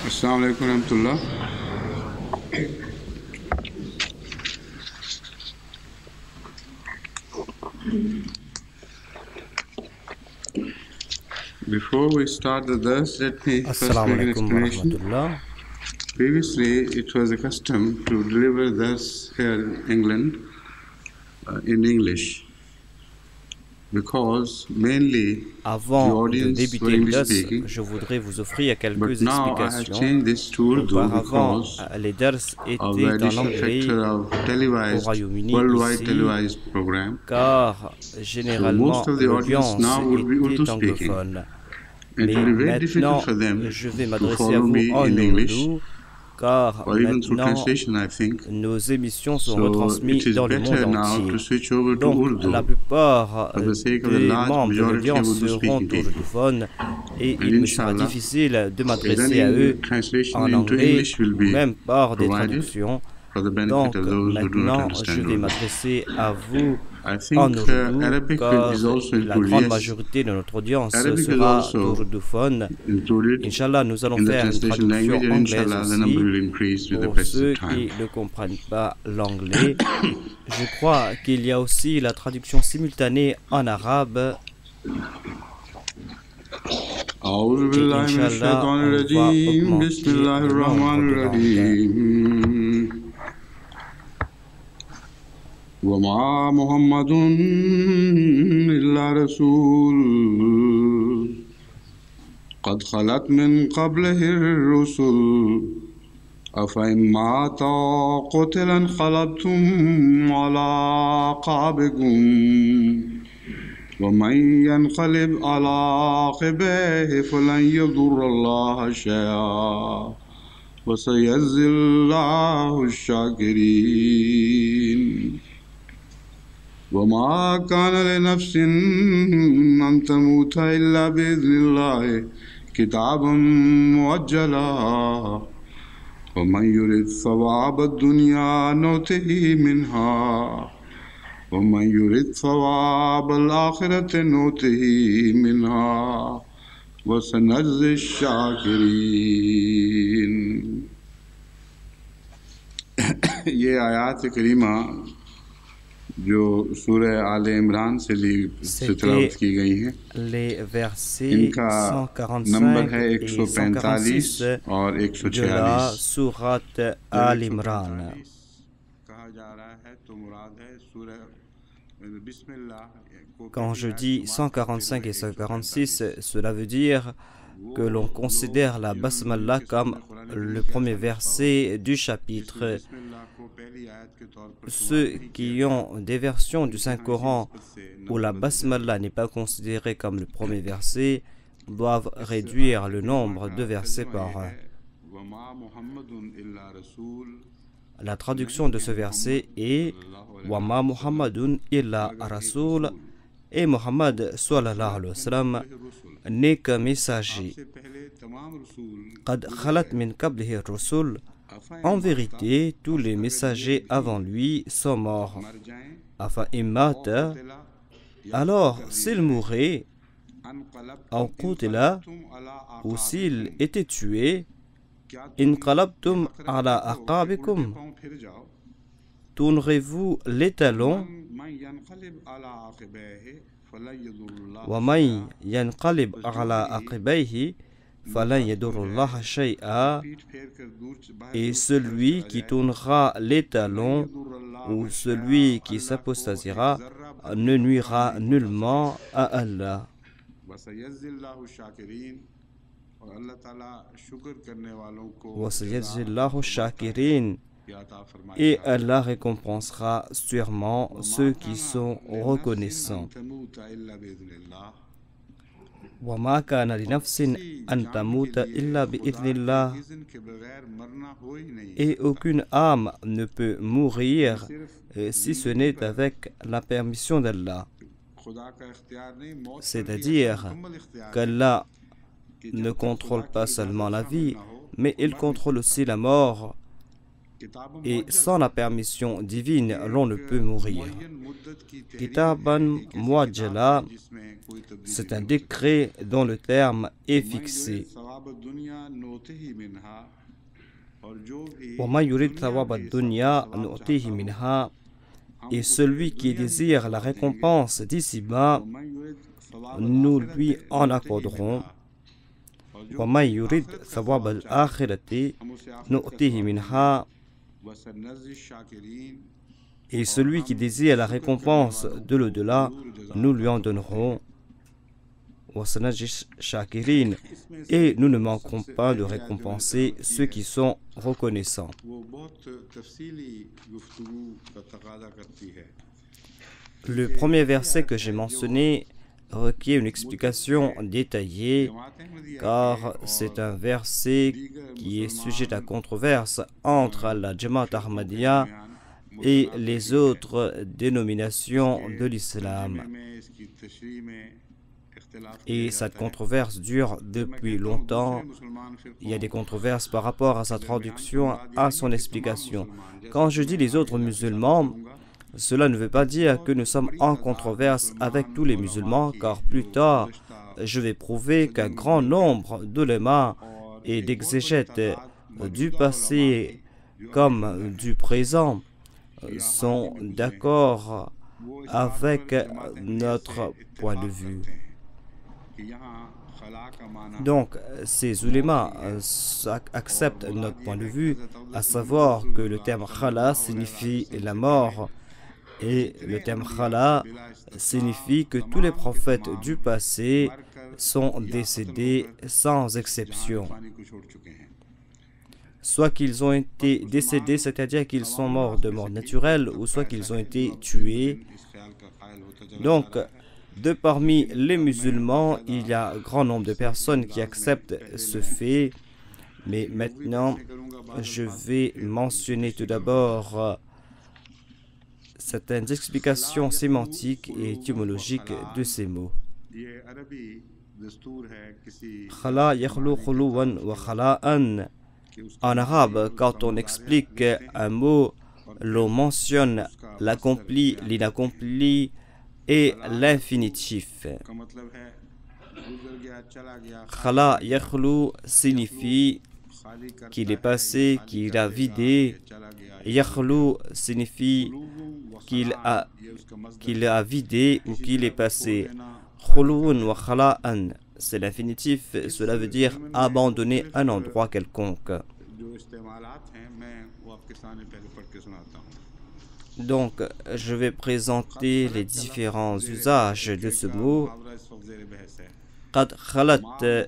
Assalamu alaikum warahmatullah. Before we start the dars, let me first Assalamu make an alaikum wa explanation. rahmatullah. Previously, it was a custom to deliver dars here in England in English, because mainly the Avant de audience were débuter le English dars, speaking. je voudrais vous offrir But quelques now I have explications. changed this to Urdu Auparavant, because les dars of the étaient en additional anglais factor of au televised, Royaume-Uni worldwide ici, televised program. car So most généralement of the audience l'audience now would be Urdu était speaking. anglophone. It will Mais be very difficult maintenant, for them je vais to m'adresser à follow vous me en in English, ourdou, car or even through maintenant, translation, I think. nos émissions sont So retransmises it is dans le monde better now entier. to switch over to Donc, la Urdu plupart for the sake of the des large membres de majority of l'audience Urdu seront speaking people. urdophones et And il me sera inshallah, difficile de a m'adresser à running eux translation en into anglais English will ou be même par des provided traductions. for the benefit Donc, of those who do not maintenant, je understand vais Urdu. m'adresser à vous I en think ourdou, Arabic car is also la included. grande Yes, majorité de notre audience Arabic is sera also urdophone. included Inch'Allah, nous allons in the faire une translation traduction language, and anglaise inshallah the number aussi. will increase with the Pour passage ceux of time. qui ne comprennent pas l'anglais, je crois qu'il y a aussi la traduction simultanée en arabe. أعوذ Et بالله من Inch'Allah, الشيطان on va الرجيم بسم augmenter الله le الرحمن nombre de langues. الرحيم وما محمد إلا رسول قد خلت من قبله الرسل أفإن مات أو قتل انقلبتم على أعقابكم ومن ينقلب على عقبيه فلن يضر الله شيئا وسيجزي الله الشاكرين وما كان لنفس أن تموت إلا بإذن الله كتابا مؤجلا ومن يرد ثواب الدنيا نؤته منها ومن يرد ثواب الآخرة نؤته منها وسنجزي الشاكرين. ये आयत करीमा जो सूरह आले इमरान से तिलावत की गई हैं, Les versets इनका नंबर 145 है et 145 146 और de la 146. sourate जब Al Imran. 145 कहा जा रहा है तो मुराद है सूरह बिस्मिल्लाह को Quand je dis 145 et 146, cela veut dire que l'on considère la Basmallah comme le premier verset du chapitre. Ceux qui ont des versions du Saint-Coran où la Basmallah n'est pas considérée comme le premier verset doivent réduire le nombre de versets par un. La traduction de ce verset est Wama Muhammadun illa Rasoul, et Muhammad sallallahu alayhi wa sallam n'est qu'un messager. Qad khalat min qablihi rusul. En vérité, tous les messagers avant lui sont morts. Afa immata. Alors, s'il mourait, aw qutila, ou s'il était tué, inqalabtum ala aqabikum. Tournerez-vous les talons? وَمَنْ يَنْقَلِبْ عَلَى عَقِبَيْهِ فَلَنْ يَضُرَّ اللَّهَ شَيْئًا. Et celui qui tournera les talons ou celui qui s'apostasiera ne nuira nullement à Allah. وَسَيَجْزِي اللَّهُ الشَّاكِرِينَ. Et Allah récompensera sûrement ceux qui sont reconnaissants. وَمَا كَانَ لِنَفْسٍ أَن تَمُوتَ إِلَّا بِإِذْنِ اللَّهِ. Et aucune âme ne peut mourir si ce n'est avec la permission d'Allah. C'est-à-dire qu'Allah ne contrôle pas seulement la vie, mais il contrôle aussi la mort. et sans la permission divine, l'on ne peut mourir. Kitaban Muajjala, c'est un décret dont le terme est fixé. Et celui qui désire la récompense d'ici-bas, nous lui en accorderons. Et celui qui désire la récompense de l'au-delà, nous lui en donnerons. Et nous ne manquerons pas de récompenser ceux qui sont reconnaissants. Le premier verset que j'ai mentionné requiert une explication détaillée, car c'est un verset qui est sujet à controverse entre la Jamaat Ahmadiyya et les autres dénominations de l'islam. Et cette controverse dure depuis longtemps. Il y a des controverses par rapport à sa traduction, à son explication. Quand je dis les autres musulmans, cela ne veut pas dire que nous sommes en controverse avec tous les musulmans, car plus tard, je vais prouver qu'un grand nombre d'ulémas et d'exégètes du passé comme du présent sont d'accord avec notre point de vue. Donc, ces ulémas acceptent notre point de vue, à savoir que le terme khala signifie la mort, et le terme khala signifie que tous les prophètes du passé sont décédés sans exception. Soit qu'ils ont été décédés, c'est-à-dire qu'ils sont morts de mort naturelle, ou soit qu'ils ont été tués. Donc, de parmi les musulmans, il y a un grand nombre de personnes qui acceptent ce fait. Mais maintenant, je vais mentionner tout d'abord certaines explications sémantiques et étymologiques de ces mots. Khala yakhlu khuluwan wa khala'an. En arabe, quand on explique un mot, l'on mentionne l'accompli, l'inaccompli et l'infinitif. Khala yakhlu signifie qu'il est passé, qu'il a vidé. Yakhlu signifie qu'il a vidé ou qu'il est passé. Khuluun wa khala'an, c'est l'infinitif, cela veut dire abandonner un endroit quelconque. Donc, je vais présenter les différents usages de ce mot. Qad khalat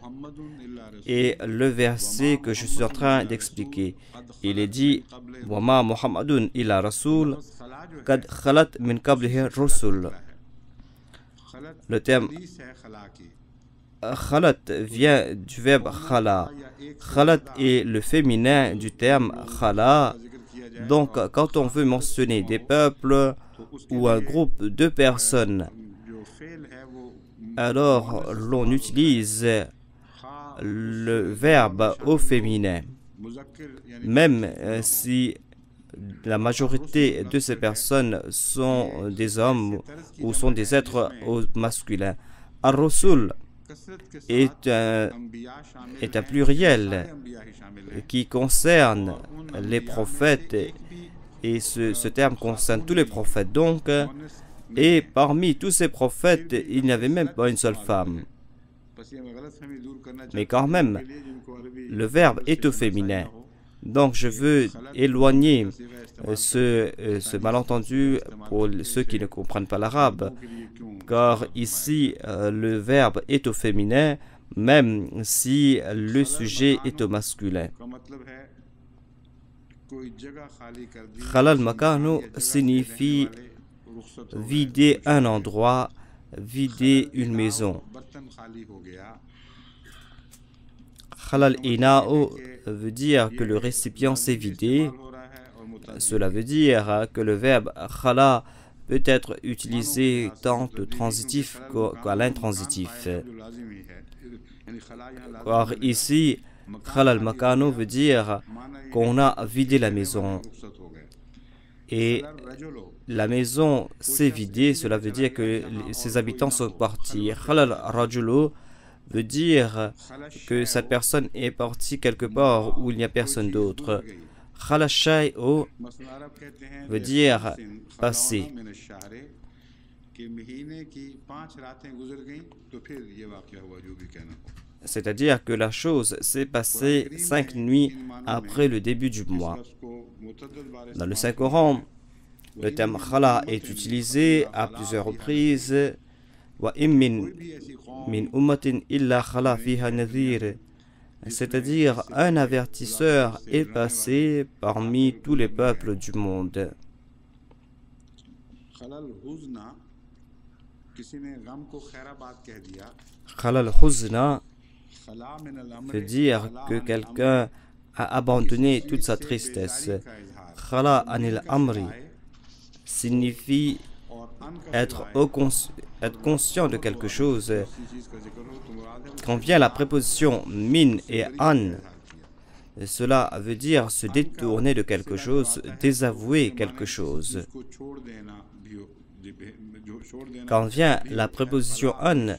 est le verset que je suis en train d'expliquer. Il est dit Wa ma Muhammadun illa rasul qad khalat min qablihi rusul. Le terme khalat vient du verbe khala. Khalat est le féminin du terme khala. Donc, quand on veut mentionner des peuples ou un groupe de personnes, alors l'on utilise le verbe au féminin. Même si la majorité de ces personnes sont des hommes ou sont des êtres masculins. Ar-Rasul est un pluriel qui concerne les prophètes, et ce terme concerne tous les prophètes. Donc, et parmi tous ces prophètes, il n'y avait même pas une seule femme. Mais quand même, le verbe est au féminin. Donc, je veux éloigner ce malentendu pour ceux qui ne comprennent pas l'arabe, car ici, le verbe est au féminin, même si le sujet est au masculin. Khalal makanu signifie vider un endroit, vider une maison. Khalal ina'u veut dire que le récipient s'est vidé. Cela veut dire que le verbe khala peut être utilisé tant au transitif qu'à l'intransitif. Or ici, Khalal makano veut dire qu'on a vidé la maison. Et la maison s'est vidée, cela veut dire que ses habitants sont partis. Khalal rajulo veut dire que cette personne est partie quelque part où il n'y a personne d'autre. Khalal shay'u veut dire passé. C'est-à-dire que la chose s'est passée 5 nuits après le début du mois. Dans le Saint-Coran, le terme khala est utilisé à plusieurs reprises. Wa min ummatin illa khala fiha nadhir. C'est-à-dire un avertisseur est passé parmi tous les peuples du monde. Khalal huzna veut dire que quelqu'un a abandonné toute sa tristesse. Khala anil amri signifie être conscient de quelque chose. Quand vient la préposition min et an, cela veut dire se détourner de quelque chose, désavouer quelque chose. Quand vient la préposition an,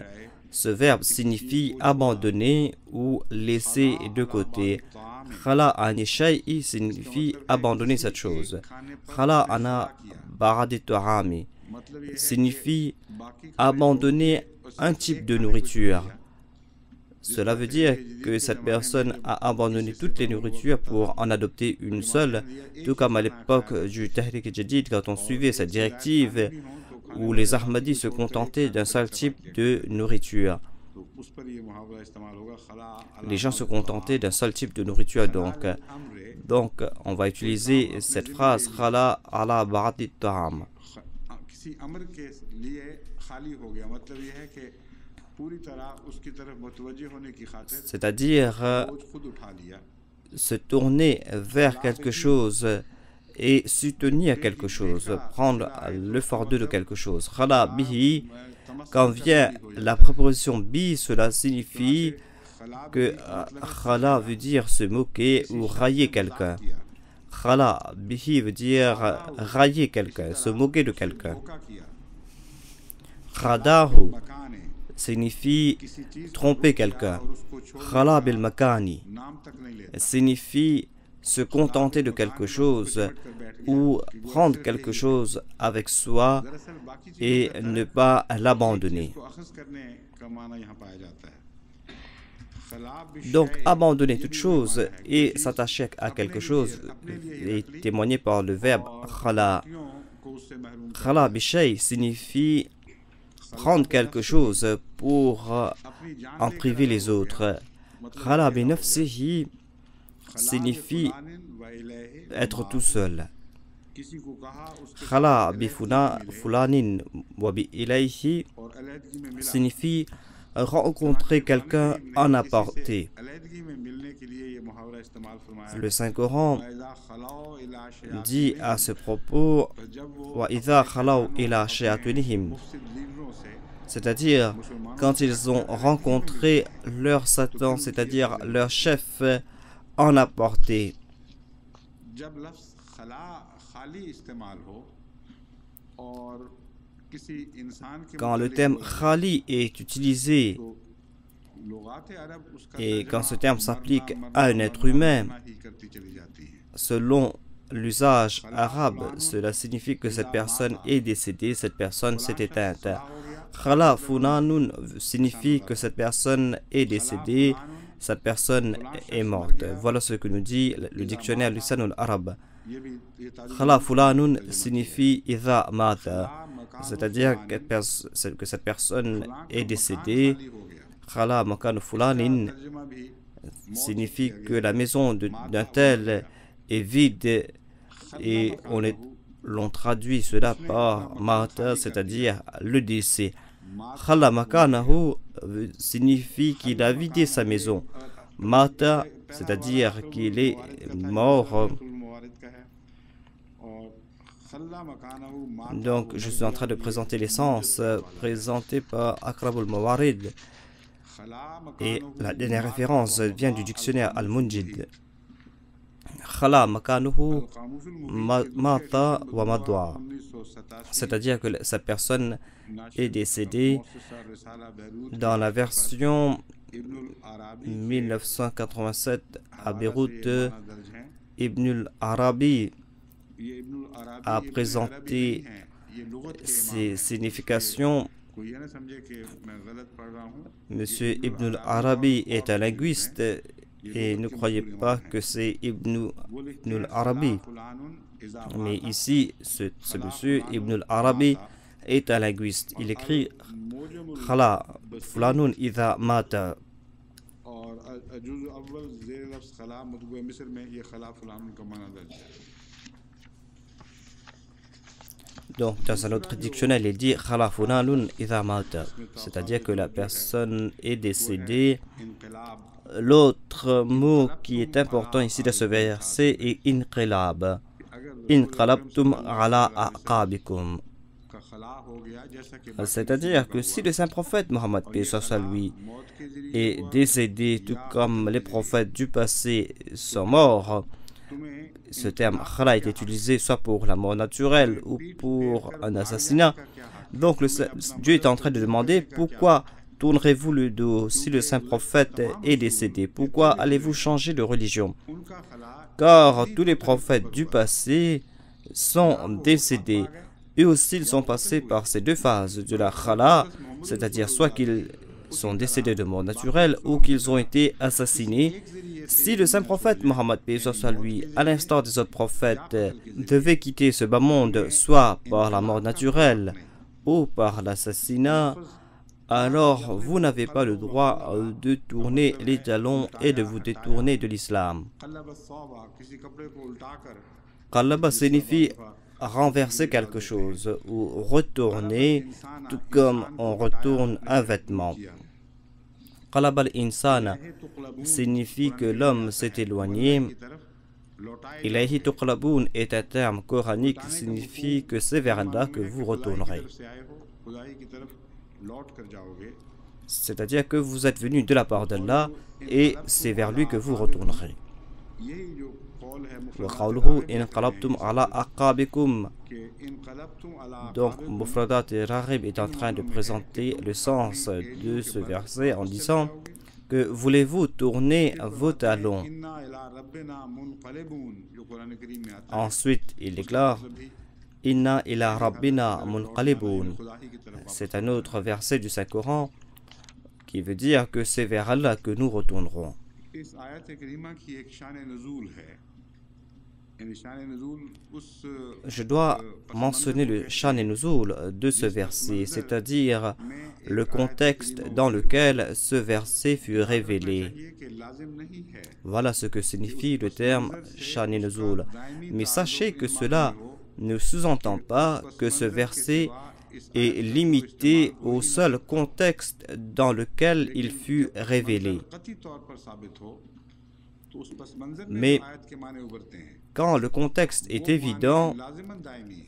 ce verbe signifie abandonner ou laisser de côté. Khala ani shay'i signifie abandonner cette chose. Khala ana baradi ta'ami signifie abandonner un type de nourriture. Cela veut dire que cette personne a abandonné toutes les nourritures pour en adopter une seule, tout comme à l'époque du Tahrik Jadid, quand on suivait cette directive où les Ahmadis se contentaient d'un seul type de nourriture. Les gens se contentaient d'un seul type de nourriture, donc on va utiliser cette phrase khala ala ba'di ta'am. C'est-à-dire se tourner vers quelque chose et soutenir quelque chose, prendre le fardeau de quelque chose. Khala bihi, quand vient la préposition bi, cela signifie que khala veut dire se moquer ou railler quelqu'un. Khala bihi veut dire railler quelqu'un, se moquer de quelqu'un. Khadahu signifie tromper quelqu'un. Khala bil makani signifie se contenter de quelque chose ou prendre quelque chose avec soi et ne pas l'abandonner. Donc abandonner toute chose et s'attacher à quelque chose est témoigné par le verbe khala. Khala bishay signifie prendre quelque chose pour en priver les autres. Khala bi nafsihi signifie être tout seul. Khala bi fulanin wa bi ilayhi signifie rencontrer quelqu'un en aparté. Le Saint-Coran dit à ce propos wa idha khalaw ila shayatinihim, c'est-à-dire quand ils ont rencontré leur Satan, c'est-à-dire leur chef en aparté. Quand le terme khali est utilisé et quand ce terme s'applique à un être humain, selon l'usage arabe, cela signifie que cette personne est décédée, cette personne s'est éteinte. Khala funanun signifie que cette personne est décédée, cette personne est morte. Voilà ce que nous dit le dictionnaire Lisanul Arab. Khala fulanun signifie idha mata, c'est-à-dire que cette personne est décédée. Khala makan fulanin signifie que la maison d'un tel est vide et l'on traduit cela par mata, c'est-à-dire le décès. Khala makanahu signifie qu'il a vidé sa maison. Mata, c'est-à-dire qu'il est mort. Donc, je suis en train de présenter les sens présentés par Akrabul Mawarid. Et la dernière référence vient du dictionnaire Al-Munjid. Khala makanuhu mata wa madwa. C'est-à-dire que sa personne est décédée. Dans la version 1987 à Beyrouth, Ibn al-Arabi a présenté ces significations. Monsieur Ibn al-Arabi est un linguiste et ne croyez pas que c'est Ibn al-Arabi. Mais ici, ce monsieur Ibn al-Arabi est un linguiste. Il écrit Khala fulanun idha mata. Donc, dans un autre dictionnaire, il dit Khala fulanun idha mata, c'est-à-dire que la personne est décédée. L'autre mot qui est important ici dans ce verset est inqilab. Inqalabtum ala aqabikum. C'est-à-dire que si le saint prophète Mohammed lui est décédé, tout comme les prophètes du passé sont morts, ce terme khala est utilisé soit pour la mort naturelle ou pour un assassinat. Donc Dieu est en train de demander pourquoi tournerez-vous le dos si le saint prophète est décédé? Pourquoi allez-vous changer de religion? Car tous les prophètes du passé sont décédés. Eux aussi, ils sont passés par ces deux phases de la khala, c'est-à-dire soit qu'ils sont décédés de mort naturelle ou qu'ils ont été assassinés. Si le saint prophète Mohammed, paix soit lui, à l'instar des autres prophètes, devait quitter ce bas monde soit par la mort naturelle ou par l'assassinat, alors vous n'avez pas le droit de tourner les talons et de vous détourner de l'islam. Qallaba signifie renverser quelque chose ou retourner, tout comme on retourne un vêtement. Qallaba al-insan signifie que l'homme s'est éloigné. Ilayhi tuqlabun est un terme coranique qui signifie que c'est vers là que vous retournerez. C'est-à-dire que vous êtes venu de la part d'Allah et c'est vers lui que vous retournerez. Donc, Mufradat et Raghib est en train de présenter le sens de ce verset en disant que voulez-vous tourner vos talons? Ensuite, il déclare Inna ila rabbina munqalibun. C'est un autre verset du Saint-Coran qui veut dire que c'est vers Allah que nous retournerons. Je dois mentionner le Shan et Nuzul de ce verset, c'est-à-dire le contexte dans lequel ce verset fut révélé. Voilà ce que signifie le terme Shan et Nuzul. Mais sachez que cela ne sous-entend pas que ce verset est limité au seul contexte dans lequel il fut révélé. Mais quand le contexte est évident,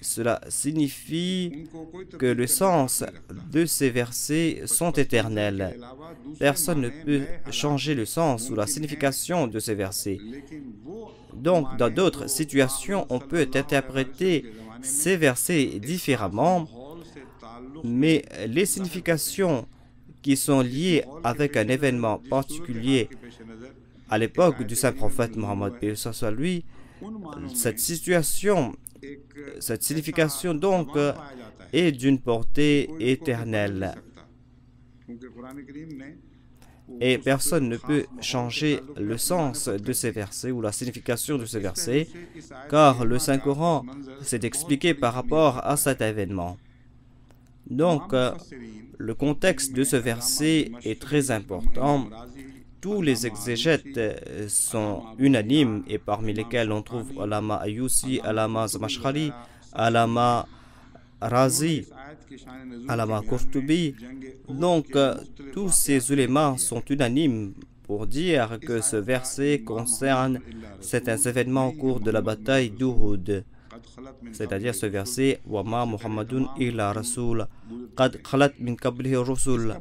cela signifie que le sens de ces versets sont éternels. Personne ne peut changer le sens ou la signification de ces versets. Donc, dans d'autres situations, on peut interpréter ces versets différemment, mais les significations qui sont liées avec un événement particulier à l'époque du saint prophète Mohammed, lui, cette signification donc est d'une portée éternelle. Et personne ne peut changer le sens de ces versets ou la signification de ces versets, car le Saint-Coran s'est expliqué par rapport à cet événement. Donc, le contexte de ce verset est très important. Tous les exégètes sont unanimes et parmi lesquels on trouve Alama Ayusi, Alama Zamashkhari, Alama Razi, Alama Qurtubi. Donc, tous ces ulémas sont unanimes pour dire que ce verset concerne certains événements au cours de la bataille d'Uhud. C'est-à-dire ce verset Wama Muhammadun illa Rasul, Qad khalat min qablihi rusul.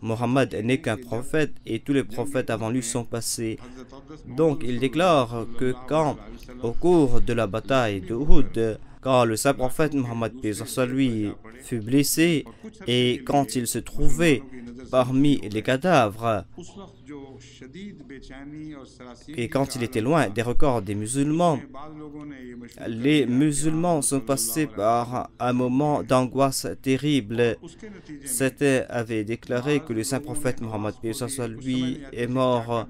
Mohammed n'est qu'un prophète et tous les prophètes avant lui sont passés. Donc il déclare que quand, au cours de la bataille de Uhud, quand le saint prophète Mohammed lui fut blessé et quand il se trouvait parmi les cadavres et quand il était loin des records des musulmans, les musulmans sont passés par un moment d'angoisse terrible. Certains avaient déclaré que le saint prophète Mohammed lui est mort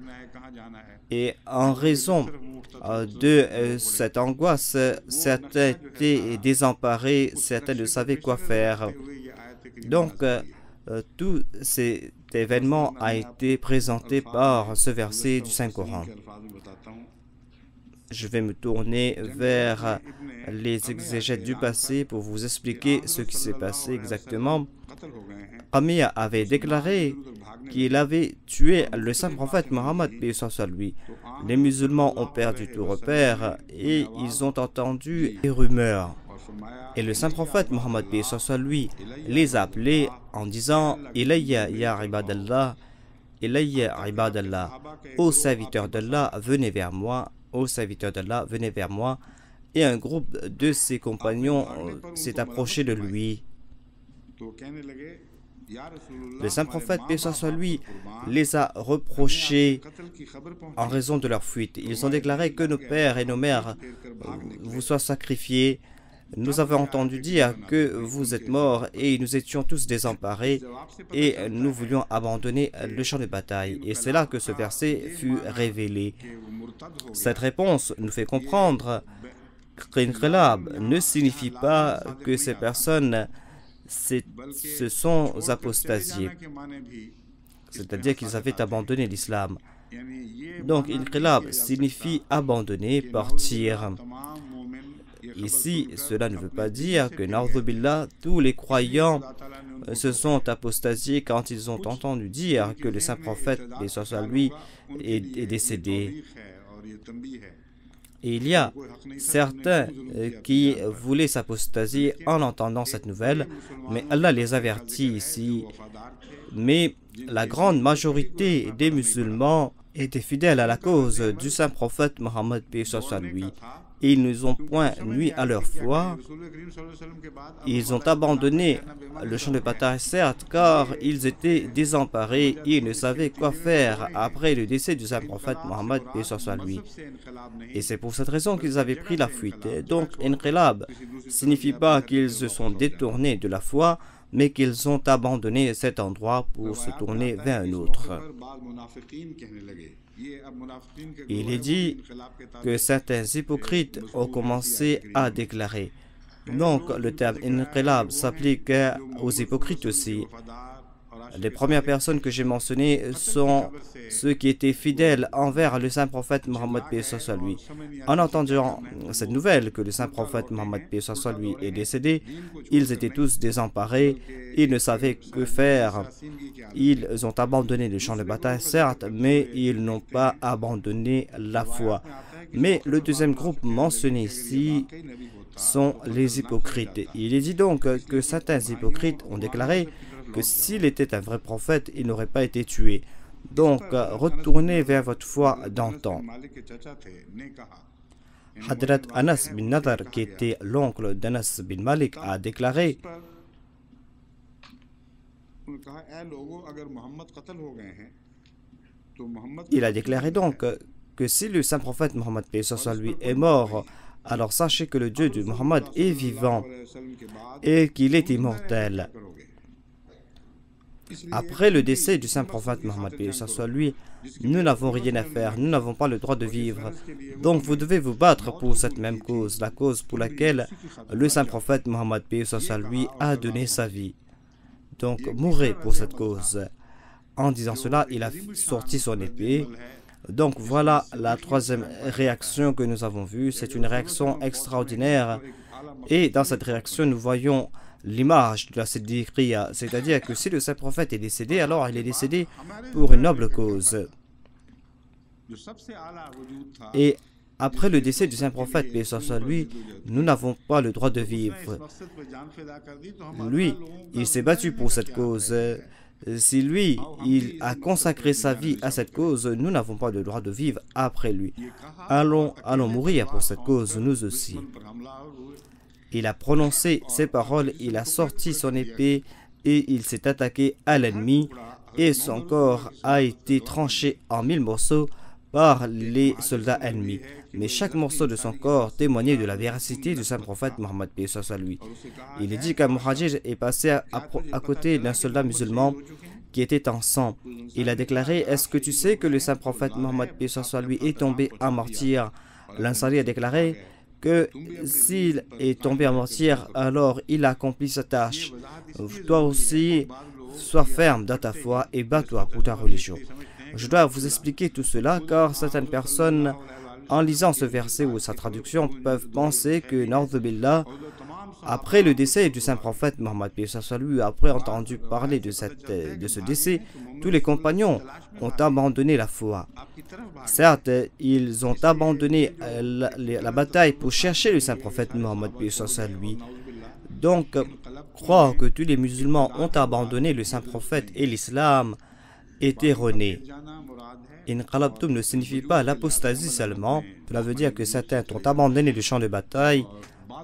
et en raison de cette angoisse, certains étaient désemparés, certains ne savaient quoi faire. Donc, tout cet événement a été présenté par ce verset du Saint-Coran. Je vais me tourner vers les exégètes du passé pour vous expliquer ce qui s'est passé exactement. Qamiya avait déclaré qu'il avait tué le saint prophète Mohammed lui. Les musulmans ont perdu tout repère et ils ont entendu des rumeurs. Et le saint prophète Mohammed lui les a appelés en disant « Ilayya ya ibadallah, Ilayya ibadallah, ô serviteurs d'Allah, venez vers moi, ô serviteurs d'Allah, venez vers moi. » Et un groupe de ses compagnons s'est approché de lui. Le saint prophète, paix soit lui, les a reprochés en raison de leur fuite. Ils ont déclaré que nos pères et nos mères vous soient sacrifiés. Nous avons entendu dire que vous êtes morts et nous étions tous désemparés et nous voulions abandonner le champ de bataille. Et c'est là que ce verset fut révélé. Cette réponse nous fait comprendre qu'inqilab ne signifie pas que ces personnes se sont apostasiés, c'est-à-dire qu'ils avaient abandonné l'islam. Donc, inqilab signifie abandonner, partir. Ici, cela ne veut pas dire que, na'udhu billah, tous les croyants se sont apostasiés quand ils ont entendu dire que le saint prophète, paix soit lui, est décédé. Et il y a certains qui voulaient s'apostasier en entendant cette nouvelle, mais Allah les avertit ici. Mais la grande majorité des musulmans étaient fidèles à la cause du saint prophète Mohammed, paix soit lui. Ils ne ont point nui à leur foi. Ils ont abandonné le champ de bataille, certes, car ils étaient désemparés et ils ne savaient quoi faire après le décès du saint prophète Mohammed, paix soit lui. Et c'est pour cette raison qu'ils avaient pris la fuite. Donc, inqilab ne signifie pas qu'ils se sont détournés de la foi, mais qu'ils ont abandonné cet endroit pour se tourner vers un autre. Il est dit que certains hypocrites ont commencé à déclarer. Donc, le terme inqilab s'applique aux hypocrites aussi. Les premières personnes que j'ai mentionnées sont ceux qui étaient fidèles envers le saint prophète Mohammed, paix soit lui. En entendant cette nouvelle que le saint prophète Mohammed, paix soit lui, est décédé, ils étaient tous désemparés, ils ne savaient que faire. Ils ont abandonné le champ de bataille, certes, mais ils n'ont pas abandonné la foi. Mais le deuxième groupe mentionné ici sont les hypocrites. Il est dit donc que certains hypocrites ont déclaré que s'il était un vrai prophète, il n'aurait pas été tué. Donc, retournez vers votre foi d'antan. Hadrat Anas bin Nadar, qui était l'oncle d'Anas bin Malik, a déclaré: il a déclaré donc que si le saint prophète Mohammed, paix soit lui, est mort, alors sachez que le Dieu de Mohammed est vivant et qu'il est immortel. Après le décès du saint prophète Mohammed, paix soit lui, nous n'avons rien à faire, nous n'avons pas le droit de vivre. Donc vous devez vous battre pour cette même cause, la cause pour laquelle le saint prophète Mohammed, paix soit lui, a donné sa vie. Donc mourrez pour cette cause. En disant cela, il a sorti son épée. Donc voilà la troisième réaction que nous avons vue. C'est une réaction extraordinaire. Et dans cette réaction, nous voyons l'image de la Siddiqiyya, c'est-à-dire que si le saint prophète est décédé, alors il est décédé pour une noble cause. Et après le décès du saint prophète, paix soit lui, nous n'avons pas le droit de vivre. Lui, il s'est battu pour cette cause. Si lui, il a consacré sa vie à cette cause, nous n'avons pas le droit de vivre après lui. Allons mourir pour cette cause, nous aussi. Il a prononcé ces paroles, il a sorti son épée et il s'est attaqué à l'ennemi et son corps a été tranché en 1000 morceaux par les soldats ennemis. Mais chaque morceau de son corps témoignait de la véracité du saint prophète Mohammed paix soit sur lui. Il est dit qu'un muhajir est passé à côté d'un soldat musulman qui était en sang. Il a déclaré: est-ce que tu sais que le saint prophète Mohammed paix soit sur lui est tombé en martyr? L'Ansari a déclaré que s'il est tombé en martyr, alors il a accompli sa tâche. Toi aussi, sois ferme dans ta foi et bats-toi pour ta religion. Je dois vous expliquer tout cela car certaines personnes, en lisant ce verset ou sa traduction, peuvent penser que, na'udhu billah, après le décès du saint prophète Mohammed paix soit lui, après entendu parler de ce décès, tous les compagnons ont abandonné la foi. Certes, ils ont abandonné la bataille pour chercher le saint prophète Mohammed paix soit lui. Donc, croire que tous les musulmans ont abandonné le saint prophète et l'islam est erroné. Inqalabtum ne signifie pas l'apostasie seulement. Cela veut dire que certains ont abandonné le champ de bataille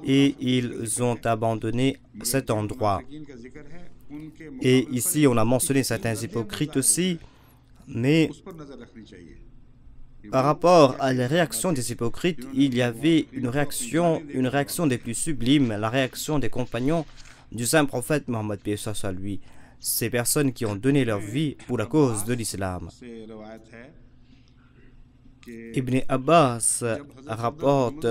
et ils ont abandonné cet endroit. Et ici, on a mentionné certains hypocrites aussi, mais par rapport à la réaction des hypocrites, il y avait une réaction des plus sublimes, la réaction des compagnons du saint prophète Mohammed paix soit lui. Ces personnes qui ont donné leur vie pour la cause de l'islam. Ibn Abbas rapporte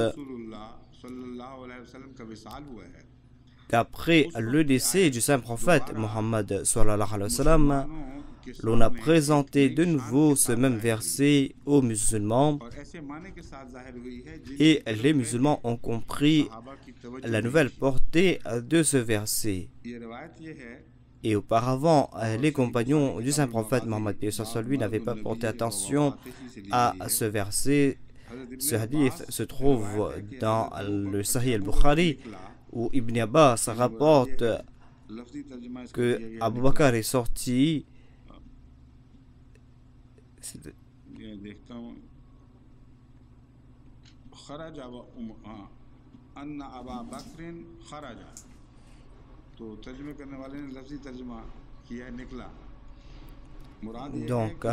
qu'après le décès du saint prophète Mohammed sallallahu alayhi wa sallam, l'on a présenté de nouveau ce même verset aux musulmans et les musulmans ont compris la nouvelle portée de ce verset. Et auparavant, les compagnons du saint prophète Mohammed paix soit sur lui n'avaient pas porté attention à ce verset. Ce hadith se trouve dans le Sahih al-Bukhari où Ibn Abbas rapporte que Abu Bakr est sorti. Donc,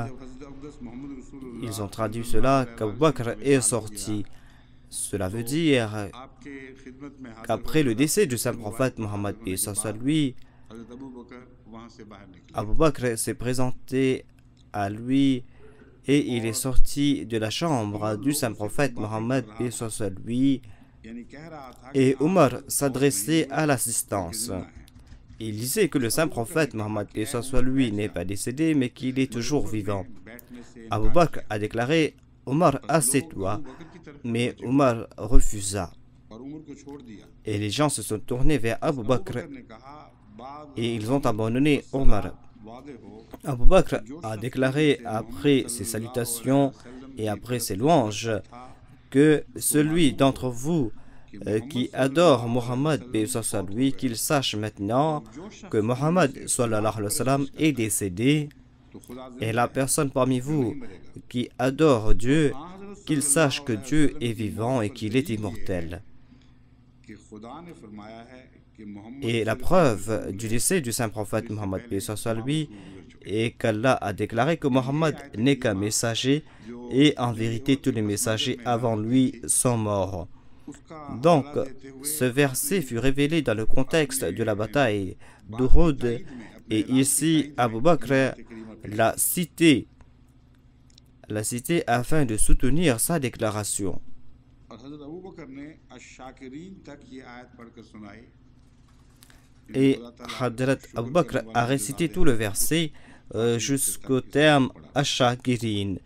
ils ont traduit cela qu'Abu Bakr est sorti. Cela veut dire qu'après le décès du saint prophète Mohammed paix soit lui, Abu Bakr s'est présenté à lui et il est sorti de la chambre du saint prophète Mohammed paix soit lui. Et Omar s'adressait à l'assistance. Il disait que le saint prophète Mohammed paix soit lui n'est pas décédé mais qu'il est toujours vivant. Abu Bakr a déclaré: Omar, assieds-toi. Mais Omar refusa. Et les gens se sont tournés vers Abu Bakr et ils ont abandonné Omar. Abu Bakr a déclaré après ses salutations et après ses louanges que celui d'entre vous qui adore Mohammed paix soit lui, qu'il sache maintenant que Mohammed sallallahu alayhi wa sallam est décédé, et la personne parmi vous qui adore Dieu, qu'il sache que Dieu est vivant et qu'il est immortel. Et la preuve du décès du saint prophète Mohammed paix soit lui est qu'Allah a déclaré que Mohammed n'est qu'un messager et en vérité tous les messagers avant lui sont morts. Donc, ce verset fut révélé dans le contexte de la bataille d'Uhud et ici Abu Bakr l'a cité afin de soutenir sa déclaration. Et Hadrat Abu Bakr a récité tout le verset jusqu'au terme Ash-Shakirin,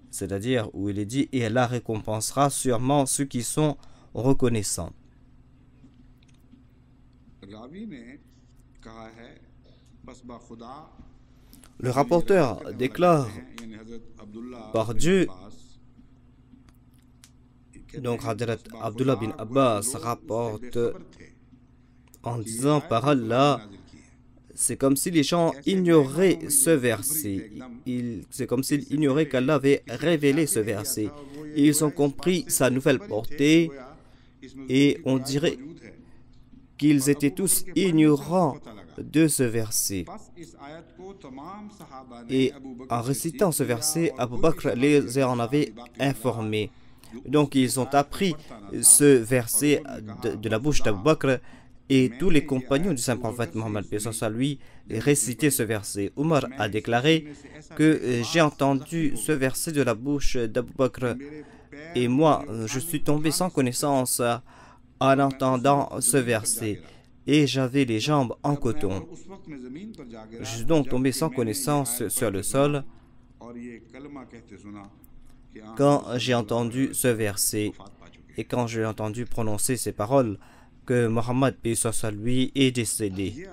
c'est-à-dire où il est dit: et Allah récompensera sûrement ceux qui sont reconnaissants. Le rapporteur déclare: par Dieu, donc Hadrat Abdullah bin Abbas rapporte en disant: par Allah, c'est comme si les gens ignoraient ce verset. C'est comme s'ils ignoraient qu'Allah avait révélé ce verset. Et ils ont compris sa nouvelle portée et on dirait qu'ils étaient tous ignorants de ce verset. Et en récitant ce verset, Abu Bakr les en avait informés. Donc ils ont appris ce verset de la bouche d'Abu Bakr et tous les compagnons du saint prophète Mohammed lui récitaient ce verset. Omar a déclaré que j'ai entendu ce verset de la bouche d'Abu Bakr et moi je suis tombé sans connaissance en entendant ce verset et j'avais les jambes en coton. Je suis donc tombé sans connaissance sur le sol quand j'ai entendu ce verset et quand j'ai entendu prononcer ces paroles que Mohammed paix soit lui est décédé.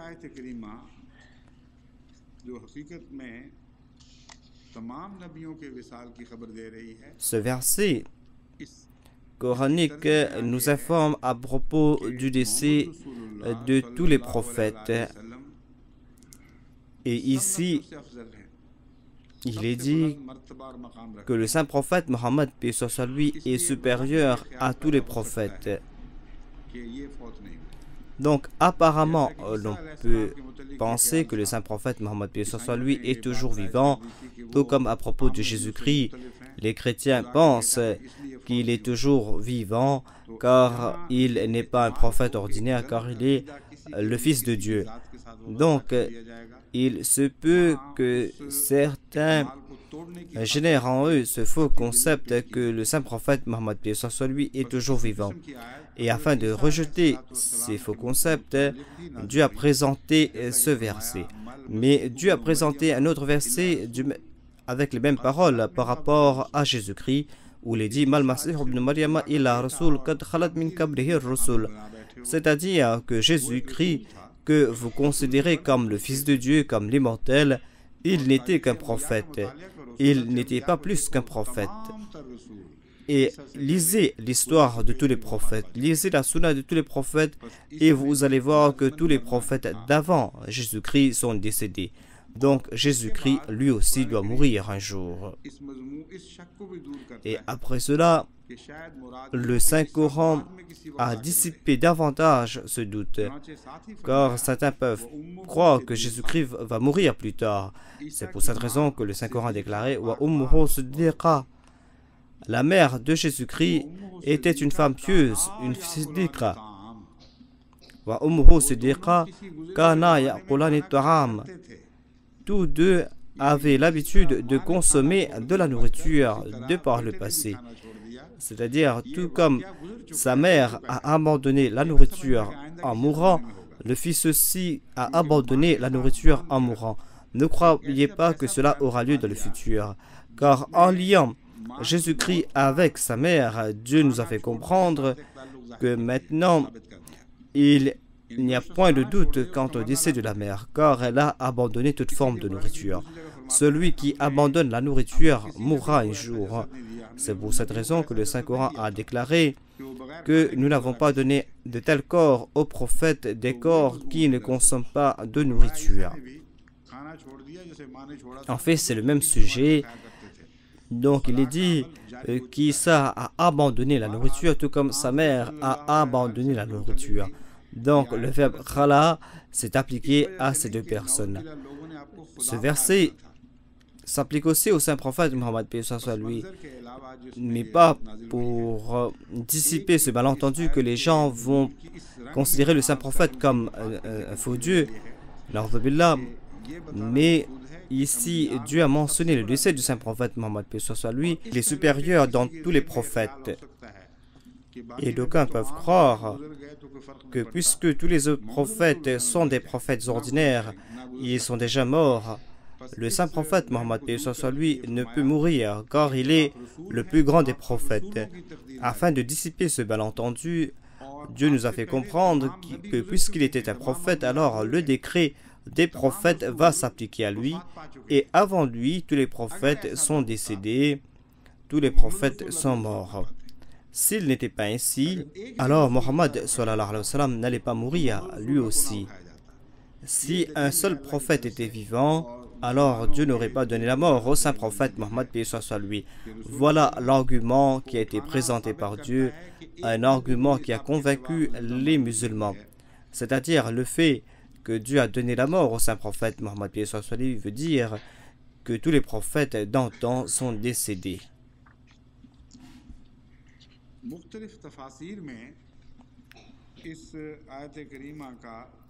Ce verset coranique nous informe à propos du décès de tous les prophètes. Et ici, il est dit que le saint prophète Mohammed paix soit lui est supérieur à tous les prophètes. Donc apparemment, l'on peut penser que le saint prophète Mohammed paix soit lui est toujours vivant, tout comme à propos de Jésus-Christ. Les chrétiens pensent qu'il est toujours vivant car il n'est pas un prophète ordinaire, car il est le Fils de Dieu. Donc, il se peut que certains génèrent en eux ce faux concept que le saint prophète Mohammed paix soit lui est toujours vivant. Et afin de rejeter ces faux concepts, Dieu a présenté ce verset. Mais Dieu a présenté un autre verset avec les mêmes paroles par rapport à Jésus-Christ, où il est dit c'est-à-dire que Jésus-Christ, que vous considérez comme le Fils de Dieu, comme l'immortel, il n'était qu'un prophète. Il n'était pas plus qu'un prophète. Et lisez l'histoire de tous les prophètes, lisez la sunna de tous les prophètes, et vous allez voir que tous les prophètes d'avant Jésus-Christ sont décédés. Donc Jésus-Christ, lui aussi, doit mourir un jour. Et après cela, le Saint-Coran a dissipé davantage ce doute, car certains peuvent croire que Jésus-Christ va mourir plus tard. C'est pour cette raison que le Saint-Coran a déclaré « Wa ummuhu siddiqa ». La mère de Jésus-Christ était une femme pieuse, une siddiqa. « Wa ummuhu siddiqa kana ya'kulani ta'am ». Tous deux avaient l'habitude de consommer de la nourriture de par le passé. C'est-à-dire, tout comme sa mère a abandonné la nourriture en mourant, le fils aussi a abandonné la nourriture en mourant. Ne croyez pas que cela aura lieu dans le futur, car en liant Jésus-Christ avec sa mère, Dieu nous a fait comprendre que maintenant, il n'y a point de doute quant au décès de la mère, car elle a abandonné toute forme de nourriture. Celui qui abandonne la nourriture mourra un jour. C'est pour cette raison que le Saint-Coran a déclaré que nous n'avons pas donné de tels corps aux prophètes, des corps qui ne consomment pas de nourriture. En fait, c'est le même sujet. Donc, il est dit qu'Issa a abandonné la nourriture, tout comme sa mère a abandonné la nourriture. Donc, le verbe khala s'est appliqué à ces deux personnes. Ce verset s'applique aussi au saint prophète Mohammed paix soit lui, mais pas pour dissiper ce malentendu que les gens vont considérer le saint prophète comme un faux Dieu. Mais ici, Dieu a mentionné le décès du saint prophète Mohammed paix soit lui. Il est supérieur dans tous les prophètes. Et d'aucuns peuvent croire que puisque tous les autres prophètes sont des prophètes ordinaires, ils sont déjà morts, le saint prophète Mohammed paix soit lui ne peut mourir car il est le plus grand des prophètes. Afin de dissiper ce malentendu, Dieu nous a fait comprendre que puisqu'il était un prophète, alors le décret des prophètes va s'appliquer à lui, et avant lui, tous les prophètes sont décédés, tous les prophètes sont morts. S'il n'était pas ainsi, alors Mohammed n'allait pas mourir lui aussi. Si un seul prophète était vivant, alors Dieu n'aurait pas donné la mort au saint prophète Mohammed, paix soit sur lui. Voilà l'argument qui a été présenté par Dieu, un argument qui a convaincu les musulmans. C'est-à-dire le fait que Dieu a donné la mort au saint prophète Mohammed, paix soit sur lui, veut dire que tous les prophètes d'antan sont décédés.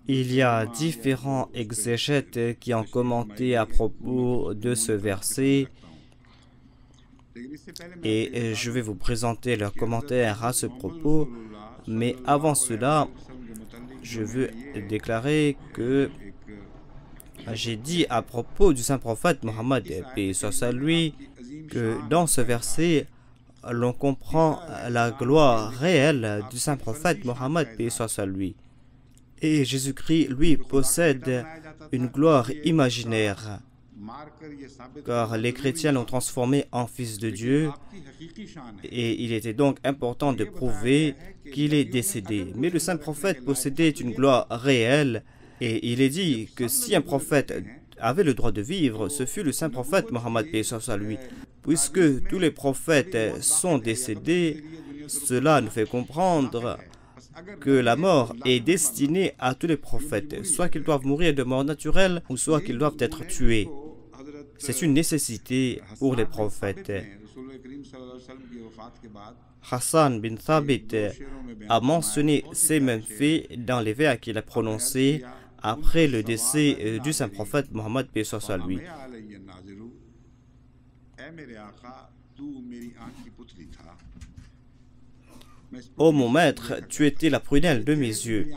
Il y a différents exégètes qui ont commenté à propos de ce verset et je vais vous présenter leurs commentaires à ce propos, mais avant cela, je veux déclarer que j'ai dit à propos du saint prophète Mohammed, paix soit sur lui, que dans ce verset, l'on comprend la gloire réelle du saint prophète Mohammed, paix soit sur lui. Et Jésus-Christ, lui, possède une gloire imaginaire, car les chrétiens l'ont transformé en fils de Dieu, et il était donc important de prouver qu'il est décédé. Mais le saint prophète possédait une gloire réelle, et il est dit que si un prophète avait le droit de vivre, ce fut le saint prophète Mohammed, paix soit sur lui. Puisque tous les prophètes sont décédés, cela nous fait comprendre que la mort est destinée à tous les prophètes, soit qu'ils doivent mourir de mort naturelle, ou soit qu'ils doivent être tués. C'est une nécessité pour les prophètes. Hassan bin Thabit a mentionné ces mêmes faits dans les vers qu'il a prononcés après le décès du saint prophète Mohammed, paix soit sur lui. Ô mon maître, tu étais la prunelle de mes yeux.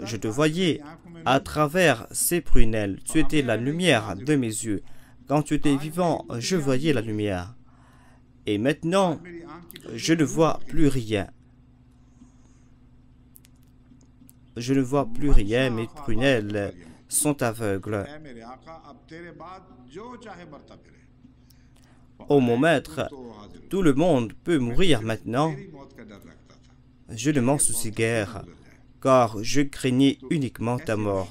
Je te voyais à travers ces prunelles. Tu étais la lumière de mes yeux. Quand tu étais vivant, je voyais la lumière. Et maintenant, je ne vois plus rien. Je ne vois plus rien, mes prunelles sont aveugles. Ô mon maître, tout le monde peut mourir maintenant. Je ne m'en soucie guère, car je craignais uniquement ta mort.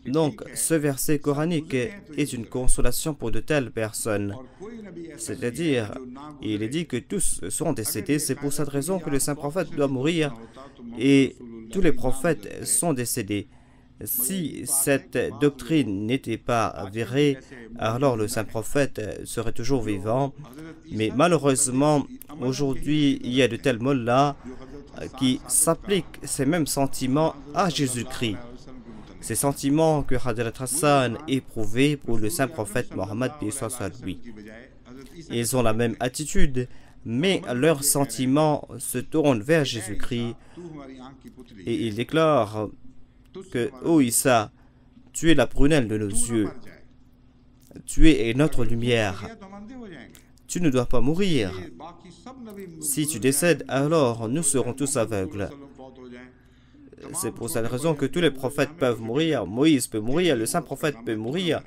Donc, ce verset coranique est une consolation pour de telles personnes. C'est-à-dire, il est dit que tous sont décédés. C'est pour cette raison que le saint prophète doit mourir et tous les prophètes sont décédés. Si cette doctrine n'était pas avérée, alors le saint prophète serait toujours vivant. Mais malheureusement, aujourd'hui, il y a de tels mollahs qui s'appliquent ces mêmes sentiments à Jésus-Christ. Ces sentiments que Hadrat Hassan éprouvait pour le saint prophète Mohammed, paix soit sur lui. Ils ont la même attitude, mais leurs sentiments se tournent vers Jésus-Christ et ils déclarent que, ô Issa, tu es la prunelle de nos yeux, tu es notre lumière, tu ne dois pas mourir. Si tu décèdes, alors nous serons tous aveugles. C'est pour cette raison que tous les prophètes peuvent mourir. Moïse peut mourir, le saint prophète peut mourir,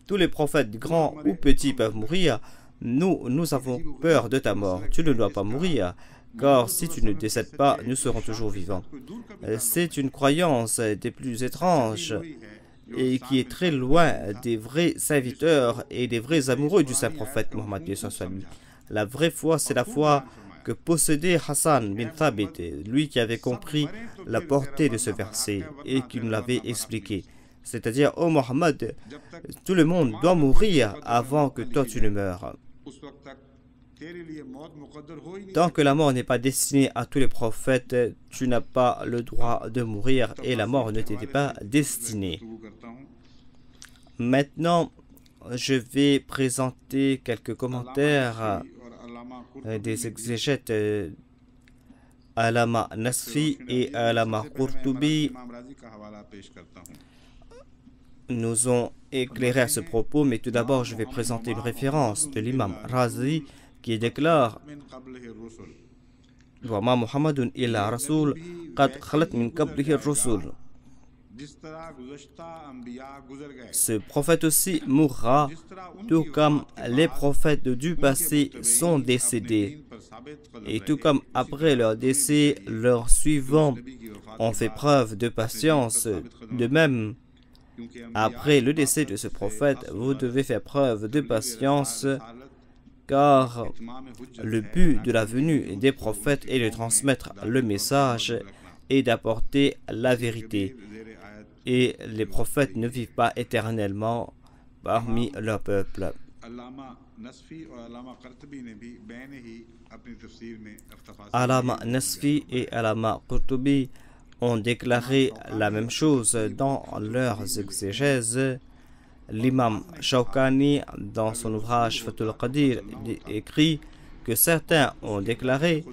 tous les prophètes grands ou petits peuvent mourir. Nous avons peur de ta mort. Tu ne dois pas mourir, car si tu ne décèdes pas, nous serons toujours vivants. C'est une croyance des plus étranges et qui est très loin des vrais serviteurs et des vrais amoureux du saint prophète Mohammed. La vraie foi, c'est la foi que possédait Hassan bin Thabit, lui qui avait compris la portée de ce verset et qui nous l'avait expliqué. C'est-à-dire, ô Mohammed, tout le monde doit mourir avant que toi tu ne meurs. Tant que la mort n'est pas destinée à tous les prophètes, tu n'as pas le droit de mourir et la mort ne t'était pas destinée. Maintenant, je vais présenter quelques commentaires des exégètes Allama Nasfi et Allama Qurtubi nous ont éclairé à ce propos, mais tout d'abord je vais présenter une référence de l'imam Razi qui déclare « Wa ma Muhammadun illa rasul qad khalat min qablihi ar-rusul » Ce prophète aussi mourra, tout comme les prophètes du passé sont décédés. Et tout comme après leur décès, leurs suivants ont fait preuve de patience, de même, après le décès de ce prophète, vous devez faire preuve de patience, car le but de la venue des prophètes est de transmettre le message et d'apporter la vérité. Et les prophètes ne vivent pas éternellement parmi leur peuple. Allama Nasfi et Allama Qurtubi ont déclaré la même chose dans leurs exégèses. L'imam Shawkani, dans son ouvrage Fathul Qadir, écrit que certains ont déclaré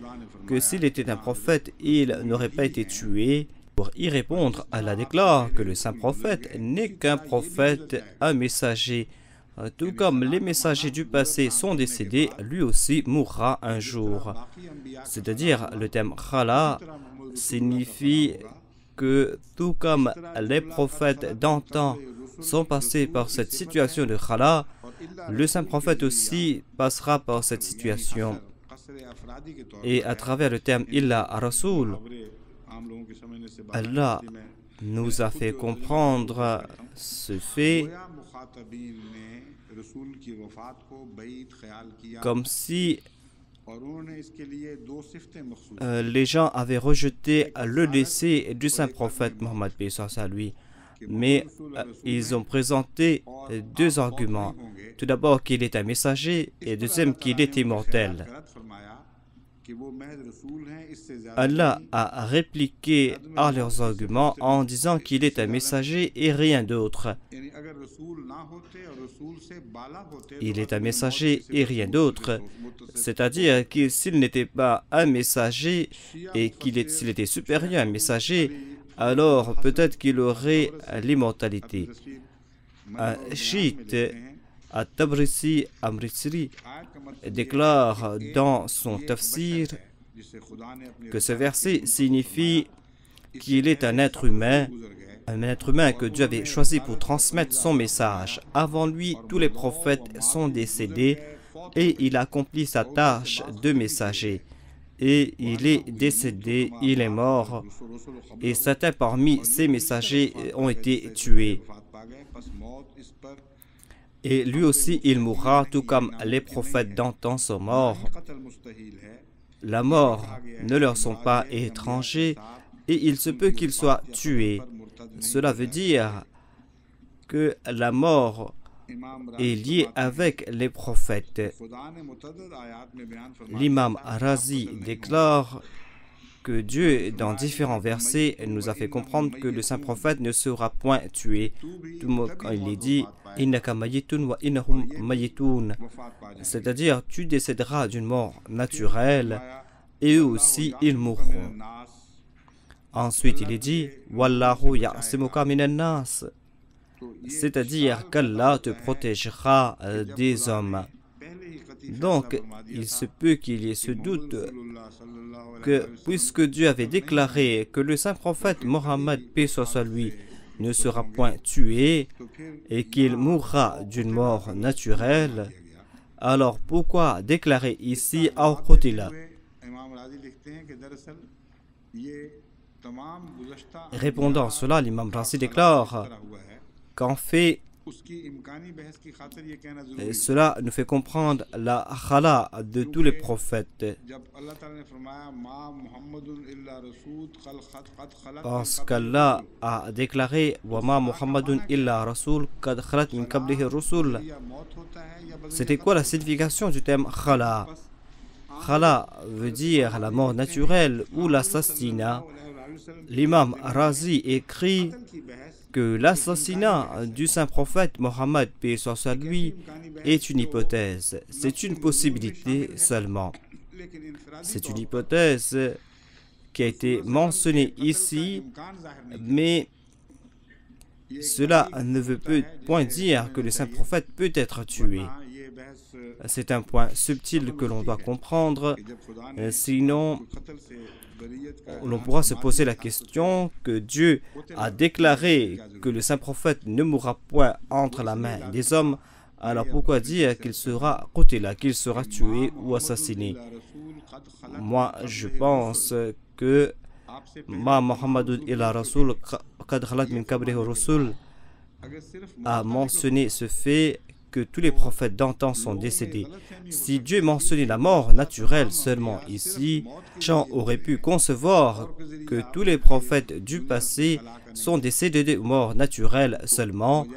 que s'il était un prophète, il n'aurait pas été tué. Pour y répondre, Allah déclare que le saint prophète n'est qu'un prophète, un messager. Tout comme les messagers du passé sont décédés, lui aussi mourra un jour. C'est-à-dire, le terme Khala signifie que tout comme les prophètes d'antan sont passés par cette situation de Khala, le saint prophète aussi passera par cette situation. Et à travers le terme Illa Rasoul, Allah nous a fait comprendre ce fait comme si les gens avaient rejeté le décès du saint prophète Mohammed à lui. Mais ils ont présenté deux arguments. Tout d'abord qu'il est un messager et deuxième qu'il est immortel. Allah a répliqué à leurs arguments en disant qu'il est un messager et rien d'autre. Il est un messager et rien d'autre. C'est-à-dire que s'il n'était pas un messager et s'il était supérieur à un messager, alors peut-être qu'il aurait l'immortalité. Un chiite, At-Tabrisi Amritsri, déclare dans son tafsir que ce verset signifie qu'il est un être humain que Dieu avait choisi pour transmettre son message. Avant lui, tous les prophètes sont décédés et il accomplit sa tâche de messager. Et il est décédé, il est mort, et certains parmi ces messagers ont été tués. Et lui aussi, il mourra, tout comme les prophètes d'antan sont morts. La mort ne leur sont pas étrangers, et il se peut qu'ils soient tués. Cela veut dire que la mort est liée avec les prophètes. L'imam Razi déclare que Dieu, dans différents versets, nous a fait comprendre que le saint prophète ne sera point tué. Quand il est dit Innaka mayitun wa innahum mayitun, c'est-à-dire tu décéderas d'une mort naturelle et eux aussi ils mourront. Ensuite il est dit Wallahu ya'simuka minan nas, c'est-à-dire qu'Allah te protégera des hommes. Donc il se peut qu'il y ait ce doute que puisque Dieu avait déclaré que le saint prophète Mohammed, paix soit lui, ne sera point tué et qu'il mourra d'une mort naturelle, alors pourquoi déclarer ici Al-Qutila? Répondant à cela, l'imam Razi déclare qu'en fait, cela nous fait comprendre la khala de tous les prophètes. Parce qu'Allah a déclaré Wama Muhammadun illa Rasul kad khalat min qablihi rusul. C'était quoi la signification du terme khala? Khala veut dire la mort naturelle ou l'assassinat. L'imam Razi écrit que l'assassinat du saint prophète Mohammed, paix soit lui, est une hypothèse. C'est une possibilité seulement. C'est une hypothèse qui a été mentionnée ici, mais cela ne veut point dire que le saint prophète peut être tué. C'est un point subtil que l'on doit comprendre, sinon l'on pourra se poser la question que Dieu a déclaré que le saint prophète ne mourra point entre la main des hommes. Alors pourquoi dire qu'il sera qutila, qu'il sera tué ou assassiné? Moi, je pense que Ma Muhammadun illa Rasul qad khalat min qablihi rusul a mentionné ce fait que tous les prophètes d'antan sont décédés. Si Dieu mentionnait la mort naturelle seulement ici, Jean aurait pu concevoir que tous les prophètes du passé sont décédés de mort naturelle seulement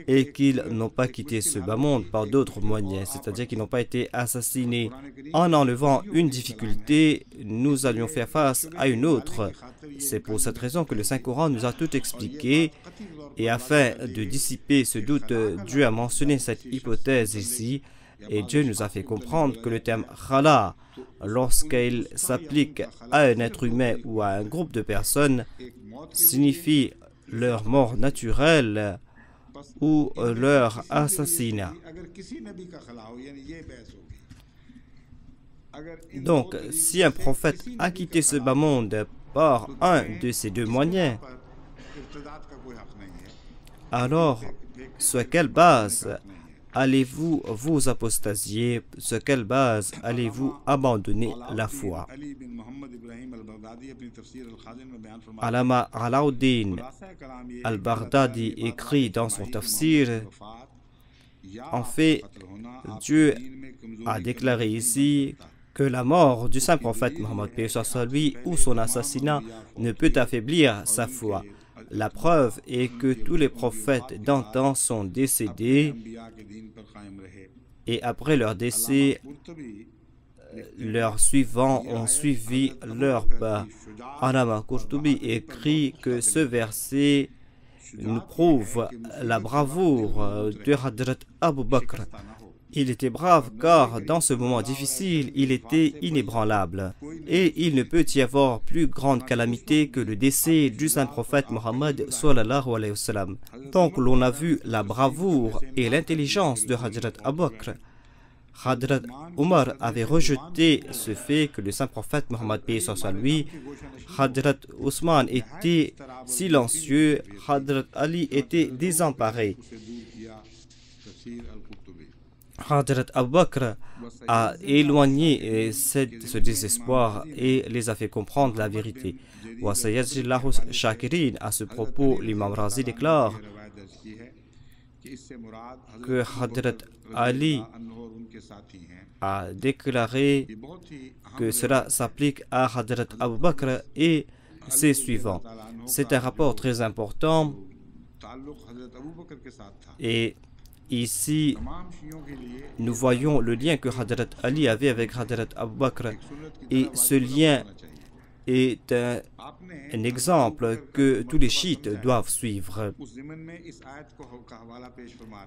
et qu'ils n'ont pas quitté ce bas monde par d'autres moyens, c'est-à-dire qu'ils n'ont pas été assassinés. En enlevant une difficulté, nous allions faire face à une autre. C'est pour cette raison que le Saint-Coran nous a tout expliqué. Et afin de dissiper ce doute, Dieu a mentionné cette hypothèse ici, et Dieu nous a fait comprendre que le terme khala, lorsqu'il s'applique à un être humain ou à un groupe de personnes, signifie leur mort naturelle ou leur assassinat. Donc, si un prophète a quitté ce bas monde par un de ces deux moyens, alors, sur quelle base allez-vous vous apostasier? Sur quelle base allez-vous abandonner la foi? Allama Alauddin al-Baghdadi écrit dans son tafsir, en fait, Dieu a déclaré ici que la mort du saint prophète Mohammed lui ou son assassinat ne peut affaiblir sa foi. La preuve est que tous les prophètes d'antan sont décédés et après leur décès, leurs suivants ont suivi leur pas. Allama Qurtubi écrit que ce verset nous prouve la bravoure de Hadrat Abu Bakr. Il était brave car dans ce moment difficile, il était inébranlable. Et il ne peut y avoir plus grande calamité que le décès du saint prophète Mohammed sallallahu alayhi wa sallam. Donc l'on a vu la bravoure et l'intelligence de Hadrat Abu Bakr. Hadrat Omar avait rejeté ce fait que le saint prophète Mohammed lui, Hadrat Ousmane était silencieux, Hadrat Ali était désemparé. Hadrat Abu Bakr a éloigné ce désespoir et les a fait comprendre la vérité. À ce propos, l'imam Razi déclare que Hadrat Ali a déclaré que cela s'applique à Hadrat Abu Bakr et ses suivants. C'est un rapport très important et ici, nous voyons le lien que Hadrat Ali avait avec Hadrat Abu Bakr et ce lien est un exemple que tous les chiites doivent suivre.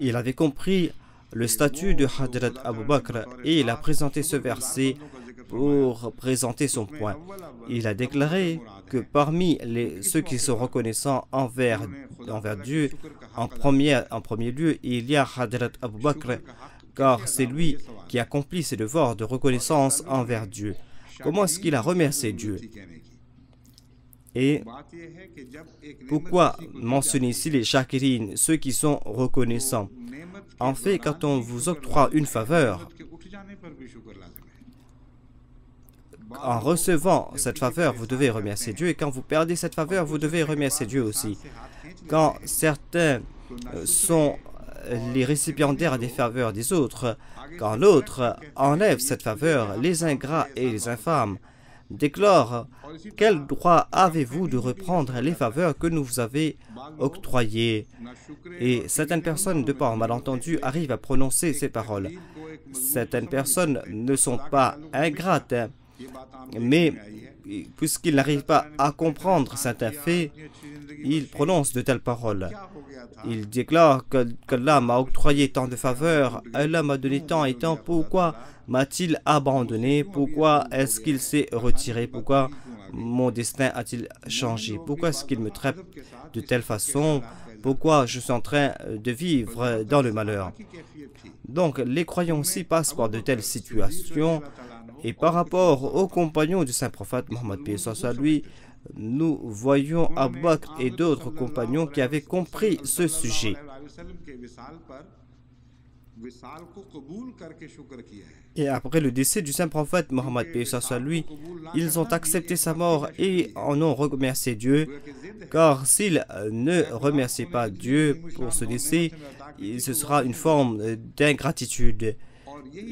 Il avait compris le statut de Hadrat Abu Bakr et il a présenté ce verset pour présenter son point. Il a déclaré que parmi ceux qui sont reconnaissants envers Dieu, en premier lieu, il y a Hadrat Abu Bakr, car c'est lui qui accomplit ses devoirs de reconnaissance envers Dieu. Comment est-ce qu'il a remercié Dieu? Et pourquoi mentionner ici les shakirines, ceux qui sont reconnaissants? En fait, quand on vous octroie une faveur, en recevant cette faveur, vous devez remercier Dieu. Et quand vous perdez cette faveur, vous devez remercier Dieu aussi. Quand certains sont les récipiendaires des faveurs des autres, quand l'autre enlève cette faveur, les ingrats et les infâmes déclarent: quel droit avez-vous de reprendre les faveurs que nous vous avez octroyées? Et certaines personnes, de par malentendu, arrivent à prononcer ces paroles. Certaines personnes ne sont pas ingrates, mais puisqu'ils n'arrivent pas à comprendre certains faits, ils prononcent de telles paroles. Ils déclarent qu'Allah m'a octroyé tant de faveurs, Allah m'a donné tant et tant, pourquoi m'a-t-il abandonné? Pourquoi est-ce qu'il s'est retiré? Pourquoi mon destin a-t-il changé? Pourquoi est-ce qu'il me traite de telle façon? Pourquoi je suis en train de vivre dans le malheur? Donc les croyants aussi passent par de telles situations. Et par rapport aux compagnons du saint prophète Mohammed lui, nous voyons Abu Bakr et d'autres compagnons qui avaient compris ce sujet. Et après le décès du saint prophète Mohammed, paix soit lui, ils ont accepté sa mort et en ont remercié Dieu, car s'ils ne remerciaient pas Dieu pour ce décès, ce sera une forme d'ingratitude.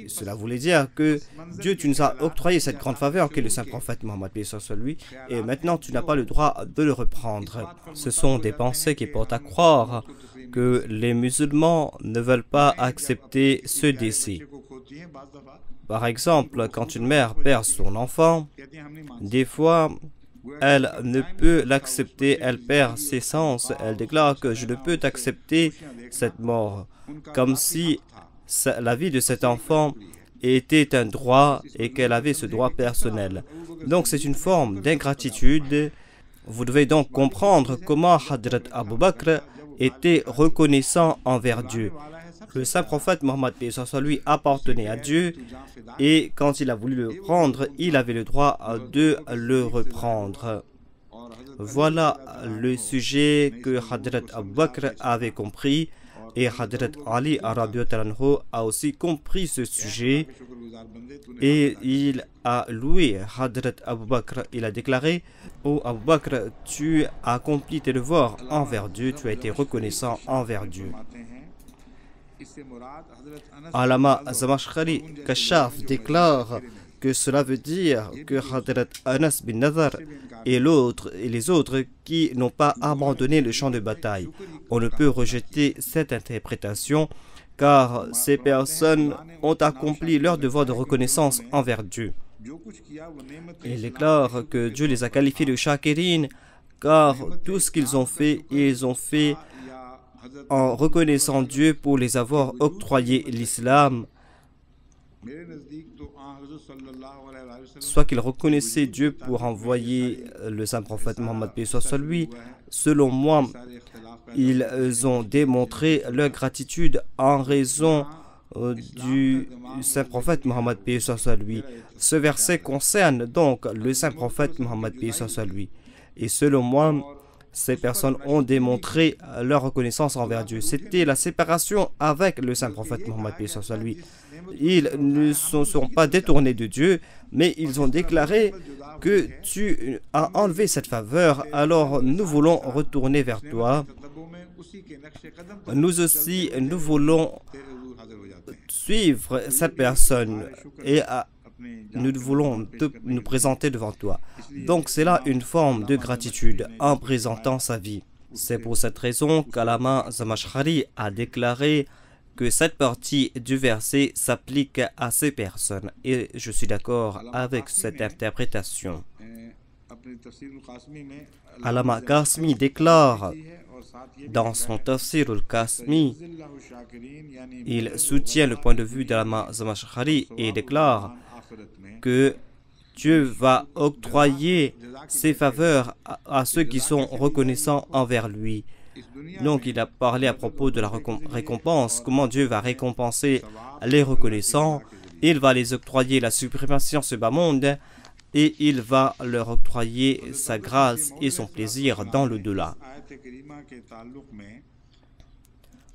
Cela voulait dire que Dieu, tu nous as octroyé cette grande faveur qu'est le saint prophète Mohammed, paix soit lui, et maintenant tu n'as pas le droit de le reprendre. Ce sont des pensées qui portent à croire que les musulmans ne veulent pas accepter ce décès. Par exemple, quand une mère perd son enfant, des fois, elle ne peut l'accepter, elle perd ses sens, elle déclare que je ne peux accepter cette mort, comme si la vie de cet enfant était un droit et qu'elle avait ce droit personnel. Donc c'est une forme d'ingratitude. Vous devez donc comprendre comment Hadrat Abu Bakr était reconnaissant envers Dieu. Le saint prophète Mohammed, paix soit lui, appartenait à Dieu et quand il a voulu le prendre, il avait le droit de le reprendre. Voilà le sujet que Hadrat Abu Bakr avait compris et Hadrat Ali a aussi compris ce sujet et il a loué Hadrat Abu Bakr. Il a déclaré: ô Abu Bakr, tu as accompli tes devoirs envers Dieu, tu as été reconnaissant envers Dieu. Allama Zamakhshari Kashaf déclare que cela veut dire que Hadrat Anas bin Nadar et les autres qui n'ont pas abandonné le champ de bataille. On ne peut rejeter cette interprétation car ces personnes ont accompli leur devoir de reconnaissance envers Dieu. Il déclare que Dieu les a qualifiés de shakirin car tout ce qu'ils ont fait, ils ont fait en reconnaissant Dieu pour les avoir octroyé l'islam. Soit qu'ils reconnaissaient Dieu pour envoyer le saint prophète Mohammed, paix soit lui, selon moi, ils ont démontré leur gratitude en raison du saint prophète Mohammed, paix soit lui. Ce verset concerne donc le saint prophète Mohammed, paix soit lui. Et selon moi, ces personnes ont démontré leur reconnaissance envers Dieu. C'était la séparation avec le saint prophète Mohammed, paix soit lui. Ils ne se sont pas détournés de Dieu, mais ils ont déclaré que tu as enlevé cette faveur, alors nous voulons retourner vers toi. Nous aussi, nous voulons suivre cette personne et nous voulons nous présenter devant toi. Donc c'est là une forme de gratitude en présentant sa vie. C'est pour cette raison qu'Allama Zamakhshari a déclaré que cette partie du verset s'applique à ces personnes. Et je suis d'accord avec cette interprétation. Allama Qasmi déclare dans son Tafsir al-Qasmi, il soutient le point de vue d'Allama Zamakhshari et déclare que Dieu va octroyer ses faveurs à ceux qui sont reconnaissants envers lui. Donc il a parlé à propos de la récompense, comment Dieu va récompenser les reconnaissants. Il va les octroyer la suprématie en ce bas monde et il va leur octroyer sa grâce et son plaisir dans l'au-delà.